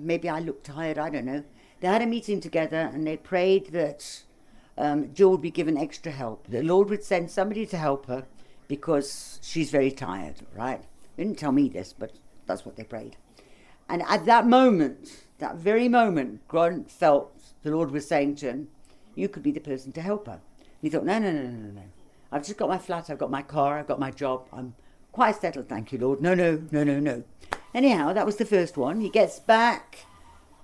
maybe I looked tired, I don't know. They had a meeting together and they prayed that Jill would be given extra help. The Lord would send somebody to help her because she's very tired, right? They didn't tell me this, but that's what they prayed. And at that moment, that very moment, Grant felt the Lord was saying to him, you could be the person to help her. And he thought, no. I've just got my flat, I've got my car, I've got my job. I'm quite settled, thank you, Lord. No. Anyhow, that was the first one. He gets back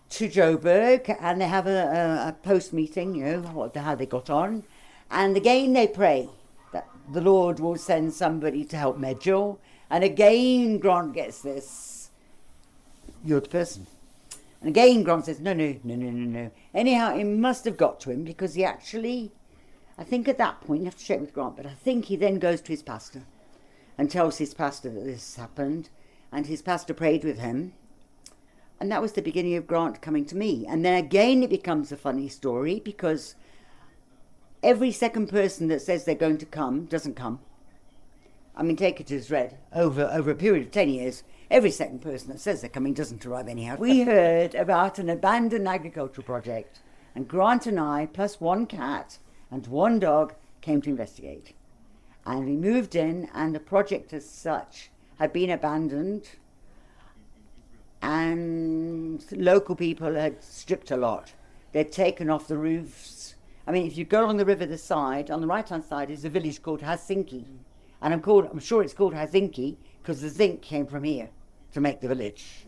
to Joburg and they have a post meeting, how they got on. And again they pray that the Lord will send somebody to help Medjol. And again Grant gets this, you're the person. And again Grant says, no. Anyhow, it must have got to him because he actually, I think at that point, you have to check with Grant, but I think he then goes to his pastor and tells his pastor that this happened. And his pastor prayed with him. And that was the beginning of Grant coming to me. And then again it becomes a funny story because every second person that says they're going to come doesn't come. I mean, take it as read. Over a period of 10 years, every second person that says they're coming doesn't arrive anyhow. We heard about an abandoned agricultural project, and Grant and I, plus one cat and one dog, came to investigate. And we moved in, and the project as such had been abandoned, and local people had stripped a lot. They'd taken off the roofs. I mean, if you go along the river, the side, on the right-hand side is a village called Helsinki. And I'm sure it's called Helsinki because the zinc came from here to make the village.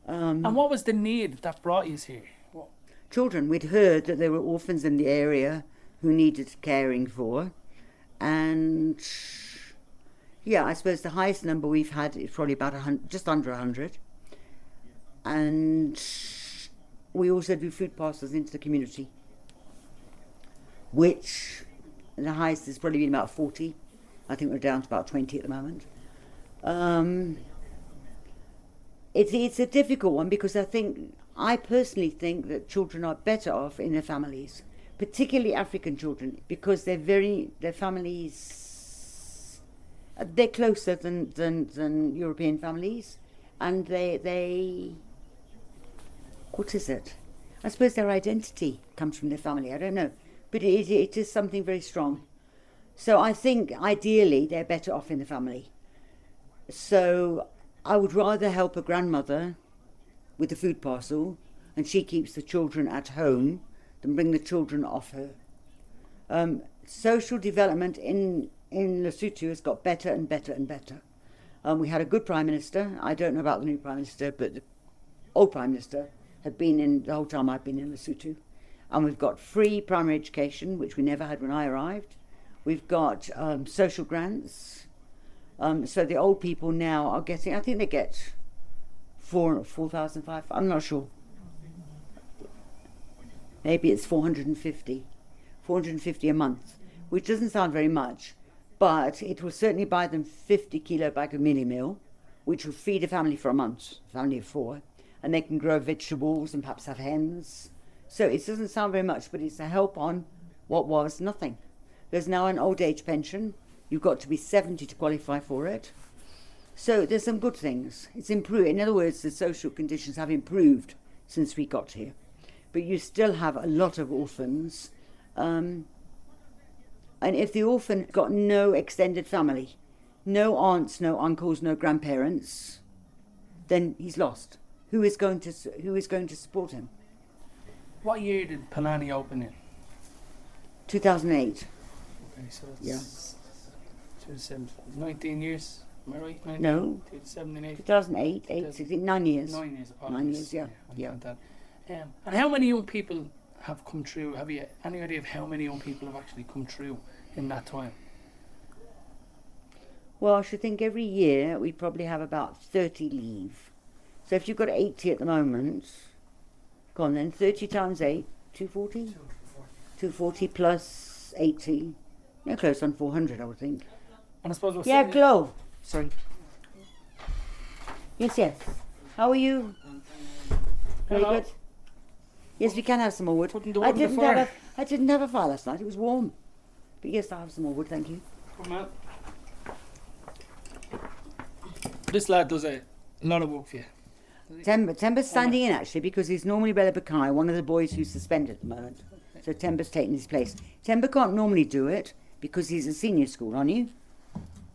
And what was the need that brought you here? What? Children. We'd heard that there were orphans in the area who needed caring for. And yeah, I suppose the highest number we've had is probably about 100, just under 100. And we also do food parcels into the community, which the highest has probably been about 40. I think we're down to about 20 at the moment. It's a difficult one because I personally think that children are better off in their families, particularly African children, because their families, they're closer than European families, and they what is it? I suppose their identity comes from their family. I don't know, but it is something very strong. So I think ideally they're better off in the family. So I would rather help a grandmother with the food parcel and she keeps the children at home than bring the children off her. Social development in Lesotho has got better and better and better. We had a good Prime Minister. I don't know about the new Prime Minister, but the old Prime Minister had been in the whole time I've been in Lesotho. And we've got free primary education, which we never had when I arrived. We've got social grants. So the old people now are getting, I think they get 4,500, I'm not sure. Maybe it's 450 a month, which doesn't sound very much, but it will certainly buy them 50 kilo bag of mini meal, which will feed a family for a month, a family of 4, and they can grow vegetables and perhaps have hens. So it doesn't sound very much, but it's a help on what was nothing. There's now an old age pension. You've got to be 70 to qualify for it. So there's some good things. It's improved. In other words, the social conditions have improved since we got here. But you still have a lot of orphans. And if the orphan got no extended family, no aunts, no uncles, no grandparents, then he's lost. Who is going to support him? What year did Pulane open in? 2008. Okay, so it's 19 years, am I right? 19, No. 2008. 2008, 9 years. 9 years, apologies. 9 years, yeah. And how many young people have come through? Have you any idea of how many young people have actually come through in that time? Well, I should think every year we probably have about 30 leave. So if you've got 80 at the moment, go on then, 30 times 8, 240? 240 plus 80. You're close on 400, I would think. And I suppose we're Yeah, Glow. Sorry. Yes. How are you? Very Hello. good. Yes, we can have some more wood. Putting the wood in the fire. I didn't have a fire last night. It was warm. But yes, I'll have some more wood, thank you. Come on. This lad does a lot of work for you. Temba's standing in actually because he's normally Bella Bakai, one of the boys who's suspended at the moment. So Temba's taking his place. Temba can't normally do it because he's a senior school, aren't you?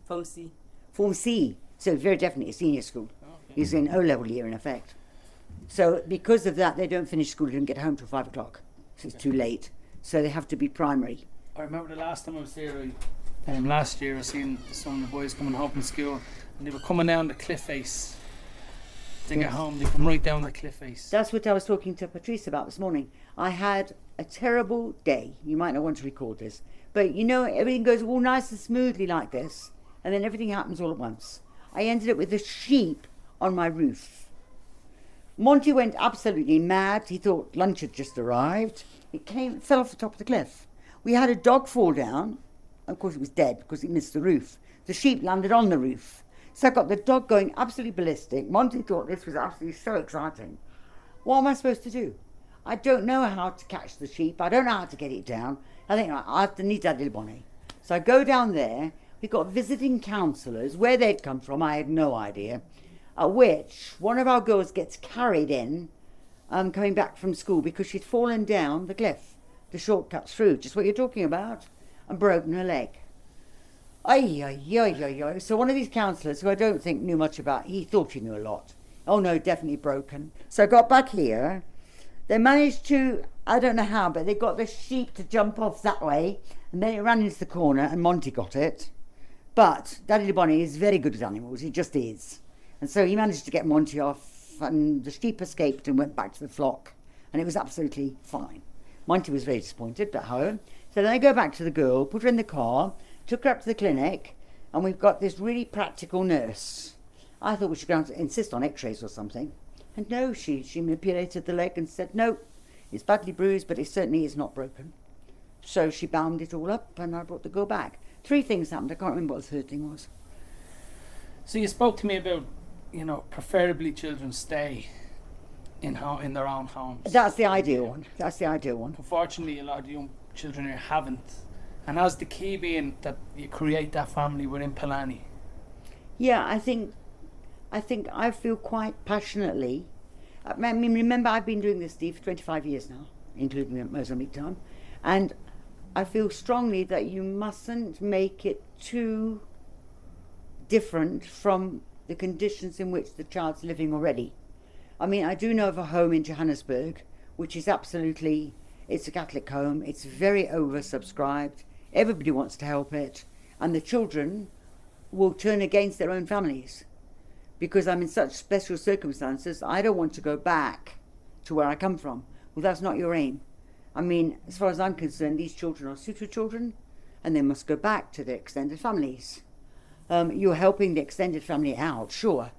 Form C. Form C. So very definitely a senior school. Okay. He's in O-level year in effect. So because of that, they don't finish school and get home till 5 o'clock. So it's too late. So they have to be primary. I remember the last time I was there, last year I seen some of the boys coming home from school and they were coming down the cliff face. To get home, they come right down the cliff face. That's what I was talking to Patrice about this morning. I had a terrible day. You might not want to record this. But you know, everything goes all nice and smoothly like this. And then everything happens all at once. I ended up with a sheep on my roof. Monty went absolutely mad. He thought lunch had just arrived. It fell off the top of the cliff. We had a dog fall down. Of course, it was dead because it missed the roof. The sheep landed on the roof. So I got the dog going absolutely ballistic. Monty thought this was absolutely so exciting. What am I supposed to do? I don't know how to catch the sheep. I don't know how to get it down. I think I have to need that little bonnet. So I go down there. We've got visiting counsellors. Where they'd come from, I had no idea. At which one of our girls gets carried in, coming back from school because she'd fallen down the cliff, the shortcuts through, just what you're talking about, and broken her leg. Ay, ay, ay, ay, ay. So one of these counsellors, who I don't think knew much about, he thought he knew a lot. Oh no, definitely broken. So I got back here. They managed to, I don't know how, but they got the sheep to jump off that way, and then it ran into the corner, and Monty got it. But Daddy Bonnie is very good at animals, he just is. And so he managed to get Monty off, and the sheep escaped and went back to the flock, and it was absolutely fine. Monty was very disappointed, but however. So then I go back to the girl, put her in the car, took her up to the clinic, and we've got this really practical nurse. I thought we should go to insist on x-rays or something. And no, she manipulated the leg and said, no, it's badly bruised, but it certainly is not broken. So she bound it all up, and I brought the girl back. 3 things happened. I can't remember what the third thing was. So you spoke to me about, preferably children stay in their own homes. That's the ideal one. Unfortunately, a lot of young children here haven't. And as the key being that you create that family within Pulane. Yeah, I think I feel quite passionately. I mean, remember, I've been doing this, Steve, for 25 years now, including at Mozambique time, and I feel strongly that you mustn't make it too different from the conditions in which the child's living already. I mean, I do know of a home in Johannesburg, which is absolutely, it's a Catholic home, it's very oversubscribed, everybody wants to help it, and the children will turn against their own families. Because I'm in such special circumstances, I don't want to go back to where I come from. Well, that's not your aim. I mean, as far as I'm concerned, these children are Sotho children, and they must go back to their extended families. You're helping the extended family out, sure,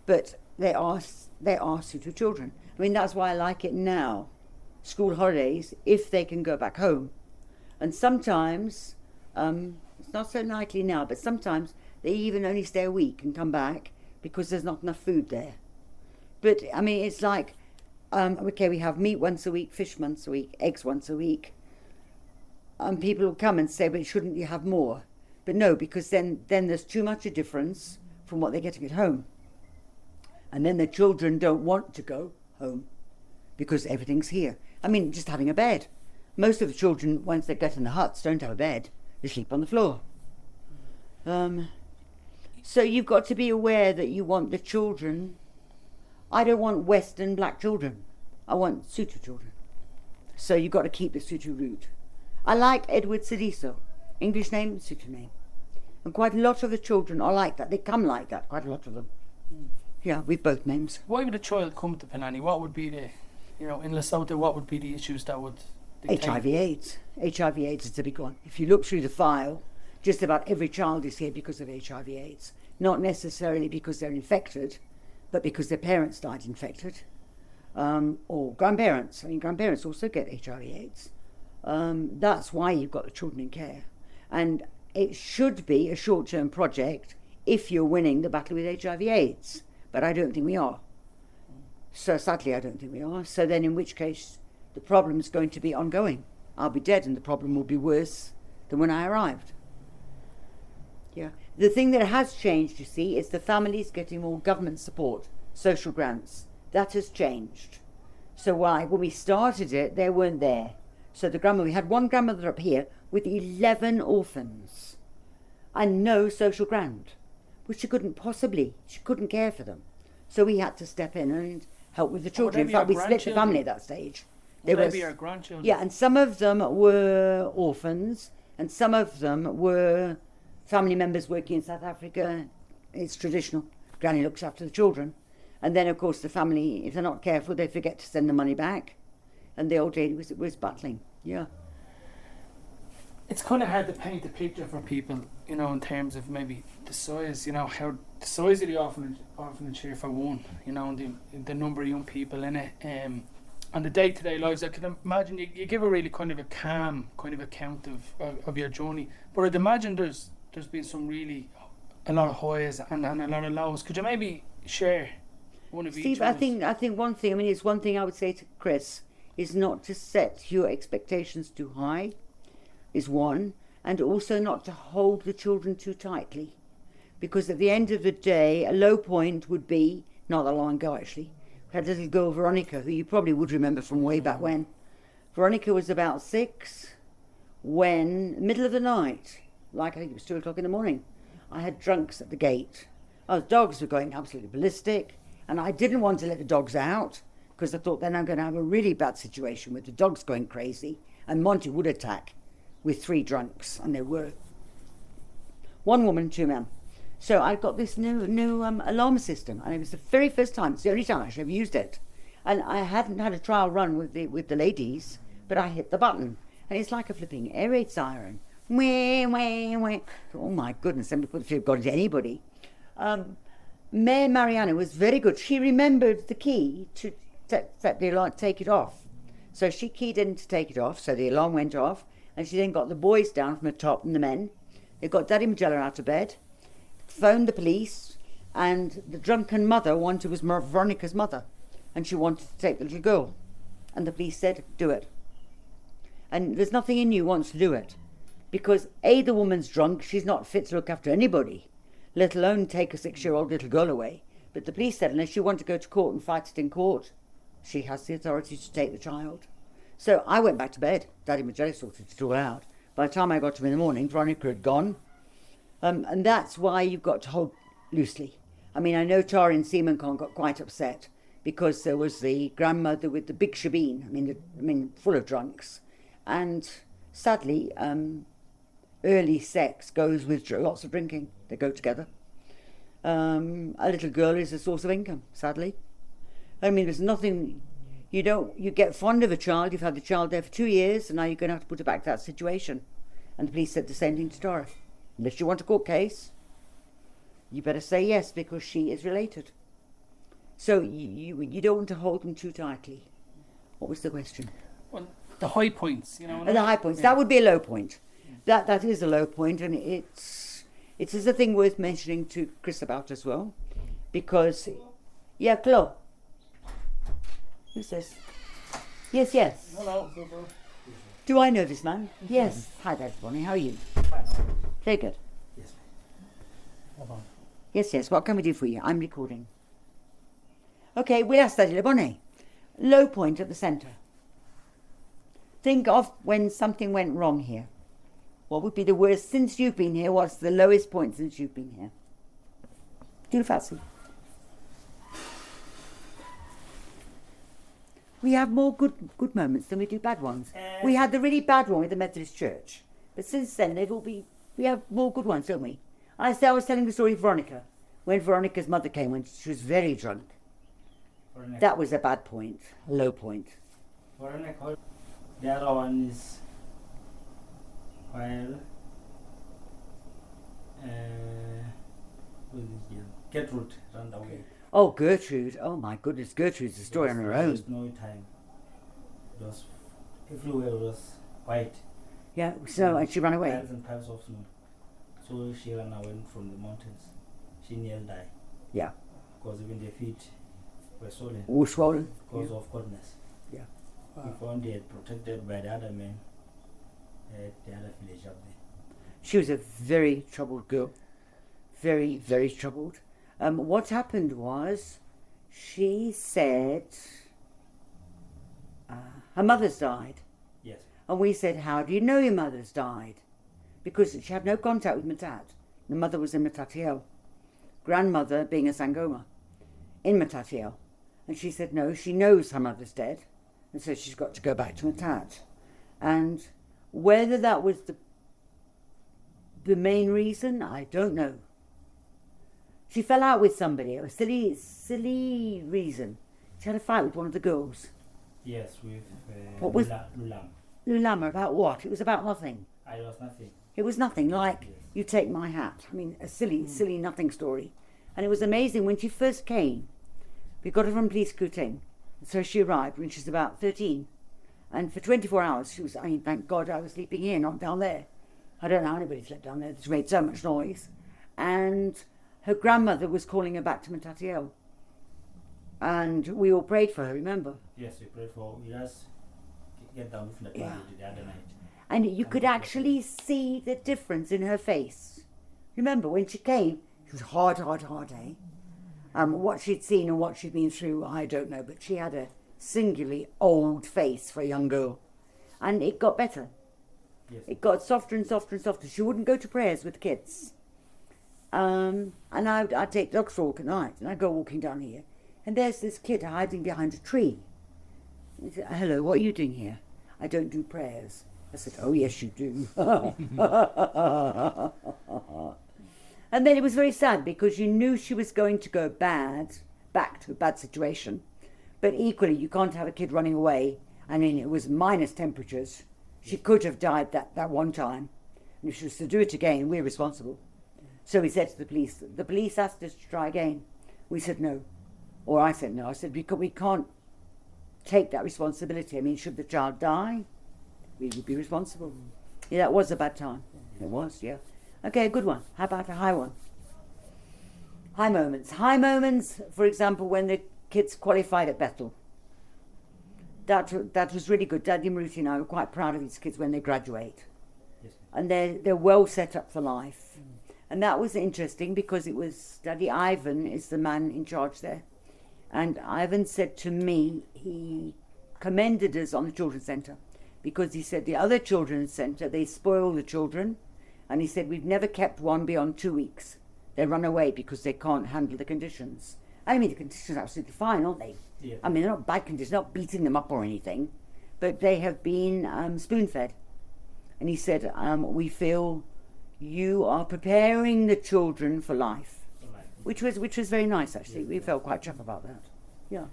but they are Sotho children. I mean, that's why I like it now. School holidays, if they can go back home. And sometimes, it's not so likely now, but sometimes they even only stay a week and come back because there's not enough food there. But, I mean, it's like, okay, we have meat once a week, fish once a week, eggs once a week. And people will come and say, but shouldn't you have more? But no, because then there's too much a difference from what they're getting at home. And then the children don't want to go home because everything's here. I mean, just having a bed. Most of the children, once they get in the huts, don't have a bed. They sleep on the floor. So you've got to be aware that you want the children. I don't want Western black children. I want Sotho children. So you've got to keep the Sotho root. I like Edward Sidiso. English name, Sotho name. And quite a lot of the children are like that. They come like that, quite a lot of them. Yeah, with both names. Why would a child come to Pulane? What would be in Lesotho, what would be the issues that would dictate? HIV/AIDS. HIV/AIDS is the big one. If you look through the file, just about every child is here because of HIV/AIDS. Not necessarily because they're infected, but because their parents died infected. Or grandparents. I mean, grandparents also get HIV/AIDS. That's why you've got the children in care. And it should be a short-term project if you're winning the battle with HIV/AIDS. But I don't think we are. So sadly, I don't think we are. So then in which case, the problem is going to be ongoing. I'll be dead and the problem will be worse than when I arrived. Yeah. The thing that has changed, you see, is the families getting more government support, social grants. That has changed. So when we started it, they weren't there. So we had one grandmother up here with 11 orphans and no social grant, which she couldn't care for them. So we had to step in and help with the children. In fact, we split the family at that stage. Would they be our grandchildren? Yeah, and some of them were orphans and some of them were family members working in South Africa. It's traditional. Granny looks after the children. And then, of course, the family, if they're not careful, they forget to send the money back. And the old lady was battling. Yeah. It's kind of hard to paint a picture for people, in terms of maybe the size, how the size of the orphanage here for one, and the number of young people in it, and the day-to-day lives. I can imagine you give a really kind of a calm kind of account of your journey, but I'd imagine there's been a lot of highs and a lot of lows. Could you maybe share one of each? Steve, I think one thing, it's one thing I would say to Chris, is not to set your expectations too high, is one, and also not to hold the children too tightly. Because at the end of the day, a low point would be, not that long ago actually, we had a little girl, Veronica, who you probably would remember from way back when. Veronica was about 6 when, middle of the night, like I think it was 2 o'clock in the morning. I had drunks at the gate. Oh, the dogs were going absolutely ballistic, and I didn't want to let the dogs out because I thought then I'm going to have a really bad situation with the dogs going crazy, and Monty would attack with 3 drunks, and there were 1 woman and 2 men. So I got this new alarm system, and it was the very first time. It's the only time I actually ever used it, and I hadn't had a trial run with the ladies, but I hit the button, and it's like a flipping air raid siren. Wah, wah, wah. Oh my goodness! Somebody put it got into anybody. Mayor Mariana was very good. She remembered the key to set the alarm, take it off. So she keyed in to take it off. So the alarm went off, and she then got the boys down from the top and the men. They got Daddy Magella out of bed, phoned the police, and the drunken mother was Veronica's mother, and she wanted to take the little girl, and the police said, "Do it." And there's nothing in you wants to do it, because A, the woman's drunk, she's not fit to look after anybody, let alone take a 6-year-old little girl away. But the police said unless you want to go to court and fight it in court, she has the authority to take the child. So I went back to bed. Daddy Magella sorted it all out. By the time I got to him in the morning, Veronica had gone. And that's why you've got to hold loosely. I mean, I know Tara and Seamancon got quite upset because there was the grandmother with the big shebeen, I mean, full of drunks. And sadly, early sex goes with lots of drinking. They go together. A little girl is a source of income, sadly. I mean, there's nothing, you get fond of a child, you've had the child there for 2 years, and now you're going to have to put her back to that situation. And the police said the same thing to Tara. Unless you want a court case, you better say yes, because she is related. So you don't want to hold them too tightly. What was the question? Well, the high points, you know. And the high points, yeah. That would be a low point. That is a low point, and it is a thing worth mentioning to Chris about as well, because, yeah, Chloe. Who's this? Yes. Hello. Do I know this man? Yes. Hi there, Bonnie. How are you? Very good. Yes. Hold on. Yes. What can we do for you? I'm recording. Okay, we'll ask Daddy LeBonnet. Low point at the centre. Think of when something went wrong here. What would be the worst since you've been here? What's the lowest point since you've been here? Do fancy. We have more good moments than we do bad ones. We had the really bad one with the Methodist Church, but since then we have more good ones, don't we? I was telling the story of Veronica, when Veronica's mother came when she was very drunk. That was a bad point, a low point. Veronica, the other one is while Gertrude ran away. Oh, Gertrude. Oh, my goodness. Gertrude's a story on her own. There was no time. It was everywhere was white. Yeah, snow, and she ran away. Piles and piles of snow. So she ran away from the mountains. She nearly died. Yeah. Because even their feet were swollen. All swollen. Because of coldness. Yeah. Wow. We found it protected by the other men at the other village up there. She was a very troubled girl. Very, very troubled. What happened was, she said her mother's died. Yes. And we said, how do you know your mother's died? Because she had no contact with Matat. The mother was in Matatiel. Grandmother being a Sangoma in Matatiel. And she said, no, she knows her mother's dead. And so she's got to go back to Matat. And whether that was the main reason, I don't know. She fell out with somebody. It was a silly reason. She had a fight with one of the girls. Yes, with what was Lulam. Lulam, about what? It was about nothing. It was nothing. It was nothing, like, yes. You take my hat. I mean, a silly nothing story. And it was amazing when she first came. We got her from Police Kuting. So she arrived when she was about 13. And for 24 hours, she was, I mean, thank God I was sleeping here, not down there. I don't know how anybody slept down there. It's made so much noise. And her grandmother was calling her back to Matatiel. And we all prayed for her, remember? Yes, we prayed for her. We just get down from the toilet the other night. And you could actually see the difference in her face. Remember, when she came, she was hard, eh? What she'd seen and what she'd been through, I don't know. But she had a singularly old face for a young girl. And it got better. Yes. It got softer and softer and softer. She wouldn't go to prayers with the kids. And I'd take dogs for a walk at night, and I'd go walking down here, and there's this kid hiding behind a tree. He said, "Hello, what are you doing here?" "I don't do prayers." I said, "Oh, yes, you do." And then it was very sad because you knew she was going to go back to a bad situation. But equally, you can't have a kid running away. I mean, it was minus temperatures. She could have died that one time. And if she was to do it again, we're responsible. So we said to the police asked us to try again. We said no. Or I said no. I said, we can't take that responsibility. I mean, should the child die, we would be responsible. Yeah, that was a bad time. It was, yeah. Okay, a good one. How about a high one? High moments. High moments, for example, when the kids qualified at Bethel. That was really good. Daddy Maruti and I were quite proud of these kids when they graduate. Yes. And they're well set up for life. And that was interesting because it was Daddy Ivan is the man in charge there. And Ivan said to me, he commended us on the children's centre because he said the other children's centre, they spoil the children. And he said, we've never kept one beyond 2 weeks. They run away because they can't handle the conditions. I mean, the conditions are absolutely fine, aren't they? Yeah. I mean, they're not bad conditions, not beating them up or anything, but they have been spoon-fed. And he said, we feel you are preparing the children for life, which was very nice, actually. We felt quite chuffed about that. Yeah.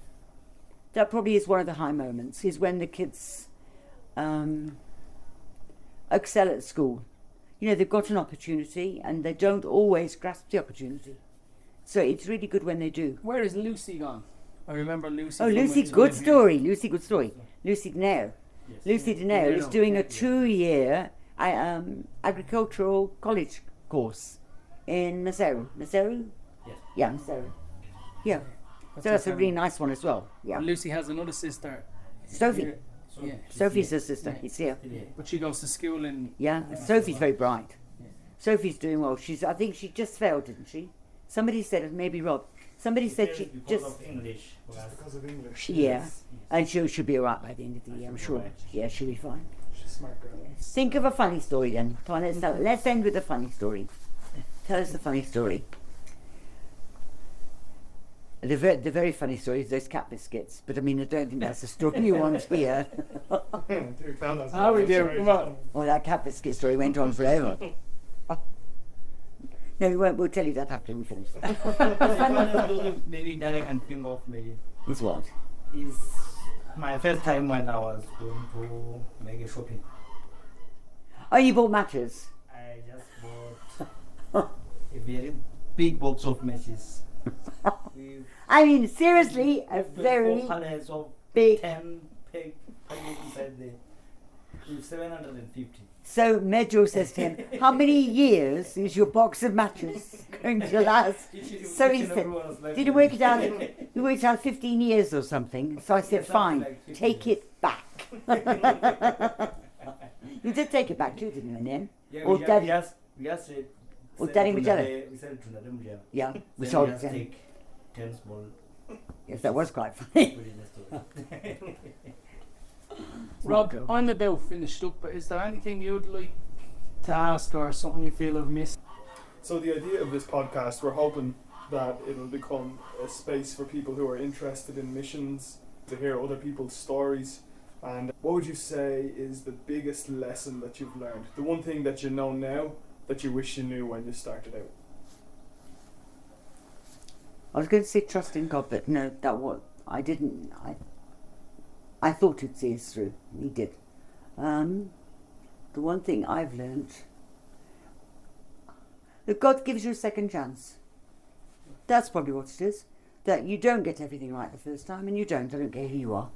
That probably is one of the high moments, is when the kids excel at school. You know, they've got an opportunity and they don't always grasp the opportunity. So it's really good when they do. Where is Lucy gone? I remember Lucy. Oh, Lucy, good story. Lucy, good story. Lucy Deneo. Yes. Lucy Deneo is doing a 2-year agricultural college course in Maseru. Maseru? Yes. Yeah, Maseru. Yeah. So that's a really nice one as well. Yeah. Lucy has another sister. Sophie. Here. Yeah. Sophie's her sister. Yeah. It's here. But she goes to school in... Yeah. Sophie's very bright. Yeah. Sophie's doing well. I think she just failed, didn't she? Somebody said it, maybe Rob. Somebody said she because just... of English. Because of English. Yeah. And she'll be all right by the end of the year, I'm sure. Yeah, she'll be fine. She's a smart girl. Think of a funny story then. Come on, let's end with a funny story. Tell us a funny story. The very funny story is those cat biscuits, but I mean, I don't think that's the story you want here. How we do? Come on. Oh, that cat biscuit story went on forever. No, we won't. We'll tell you that after we finish. Maybe that I can think of maybe It's what? is my first time when I was going to make a shopping. Oh, you bought matches? I just bought a very big box of matches. With I mean, seriously, a 4 very colors of big... 10 pages inside there. With 750. So Medjo says to him, how many years is your box of matches going to last? So he said, did you work it out? You worked out 15 years or something. So I said, fine, take it back. You did take it back too, didn't you, in the end? Yeah, Or Daddy? we just said. Or Daddy Mujalla? We said to Daddy Mujalla. Yeah, we Then sold just it. take 10 small. Yes, that was quite funny. put in the store. Rob, I'm about finished up, but is there anything you'd like to ask or something you feel I've missed? So the idea of this podcast, we're hoping that it'll become a space for people who are interested in missions to hear other people's stories. And what would you say is the biggest lesson that you've learned? The one thing that you know now that you wish you knew when you started out? I was going to say trust in God, but no, I didn't. I thought he'd see us through. He did. The one thing I've learned, that God gives you a second chance. That's probably what it is. That you don't get everything right the first time, and you don't. I don't care who you are.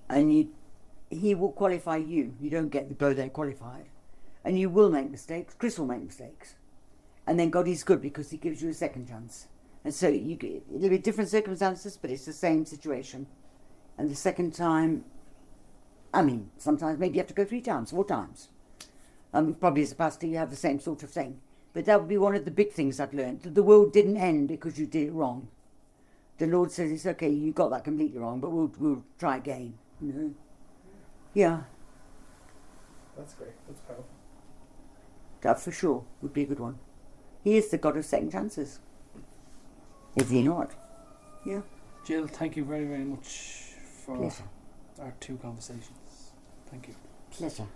And He will qualify you. You don't go there qualified. And you will make mistakes. Chris will make mistakes. And then God is good because He gives you a second chance. And so it'll be different circumstances, but it's the same situation. And the second time, I mean, sometimes maybe you have to go 3 times, 4 times. Probably as a pastor you have the same sort of thing. But that would be one of the big things I've learned. That the world didn't end because you did it wrong. The Lord says, it's okay, you got that completely wrong, but we'll try again. You know? Yeah. That's great. That's powerful. That for sure would be a good one. He is the God of second chances. Is he not? Yeah. Jill, thank you very, very much for Pleasure. our 2 conversations. Thank you. Pleasure.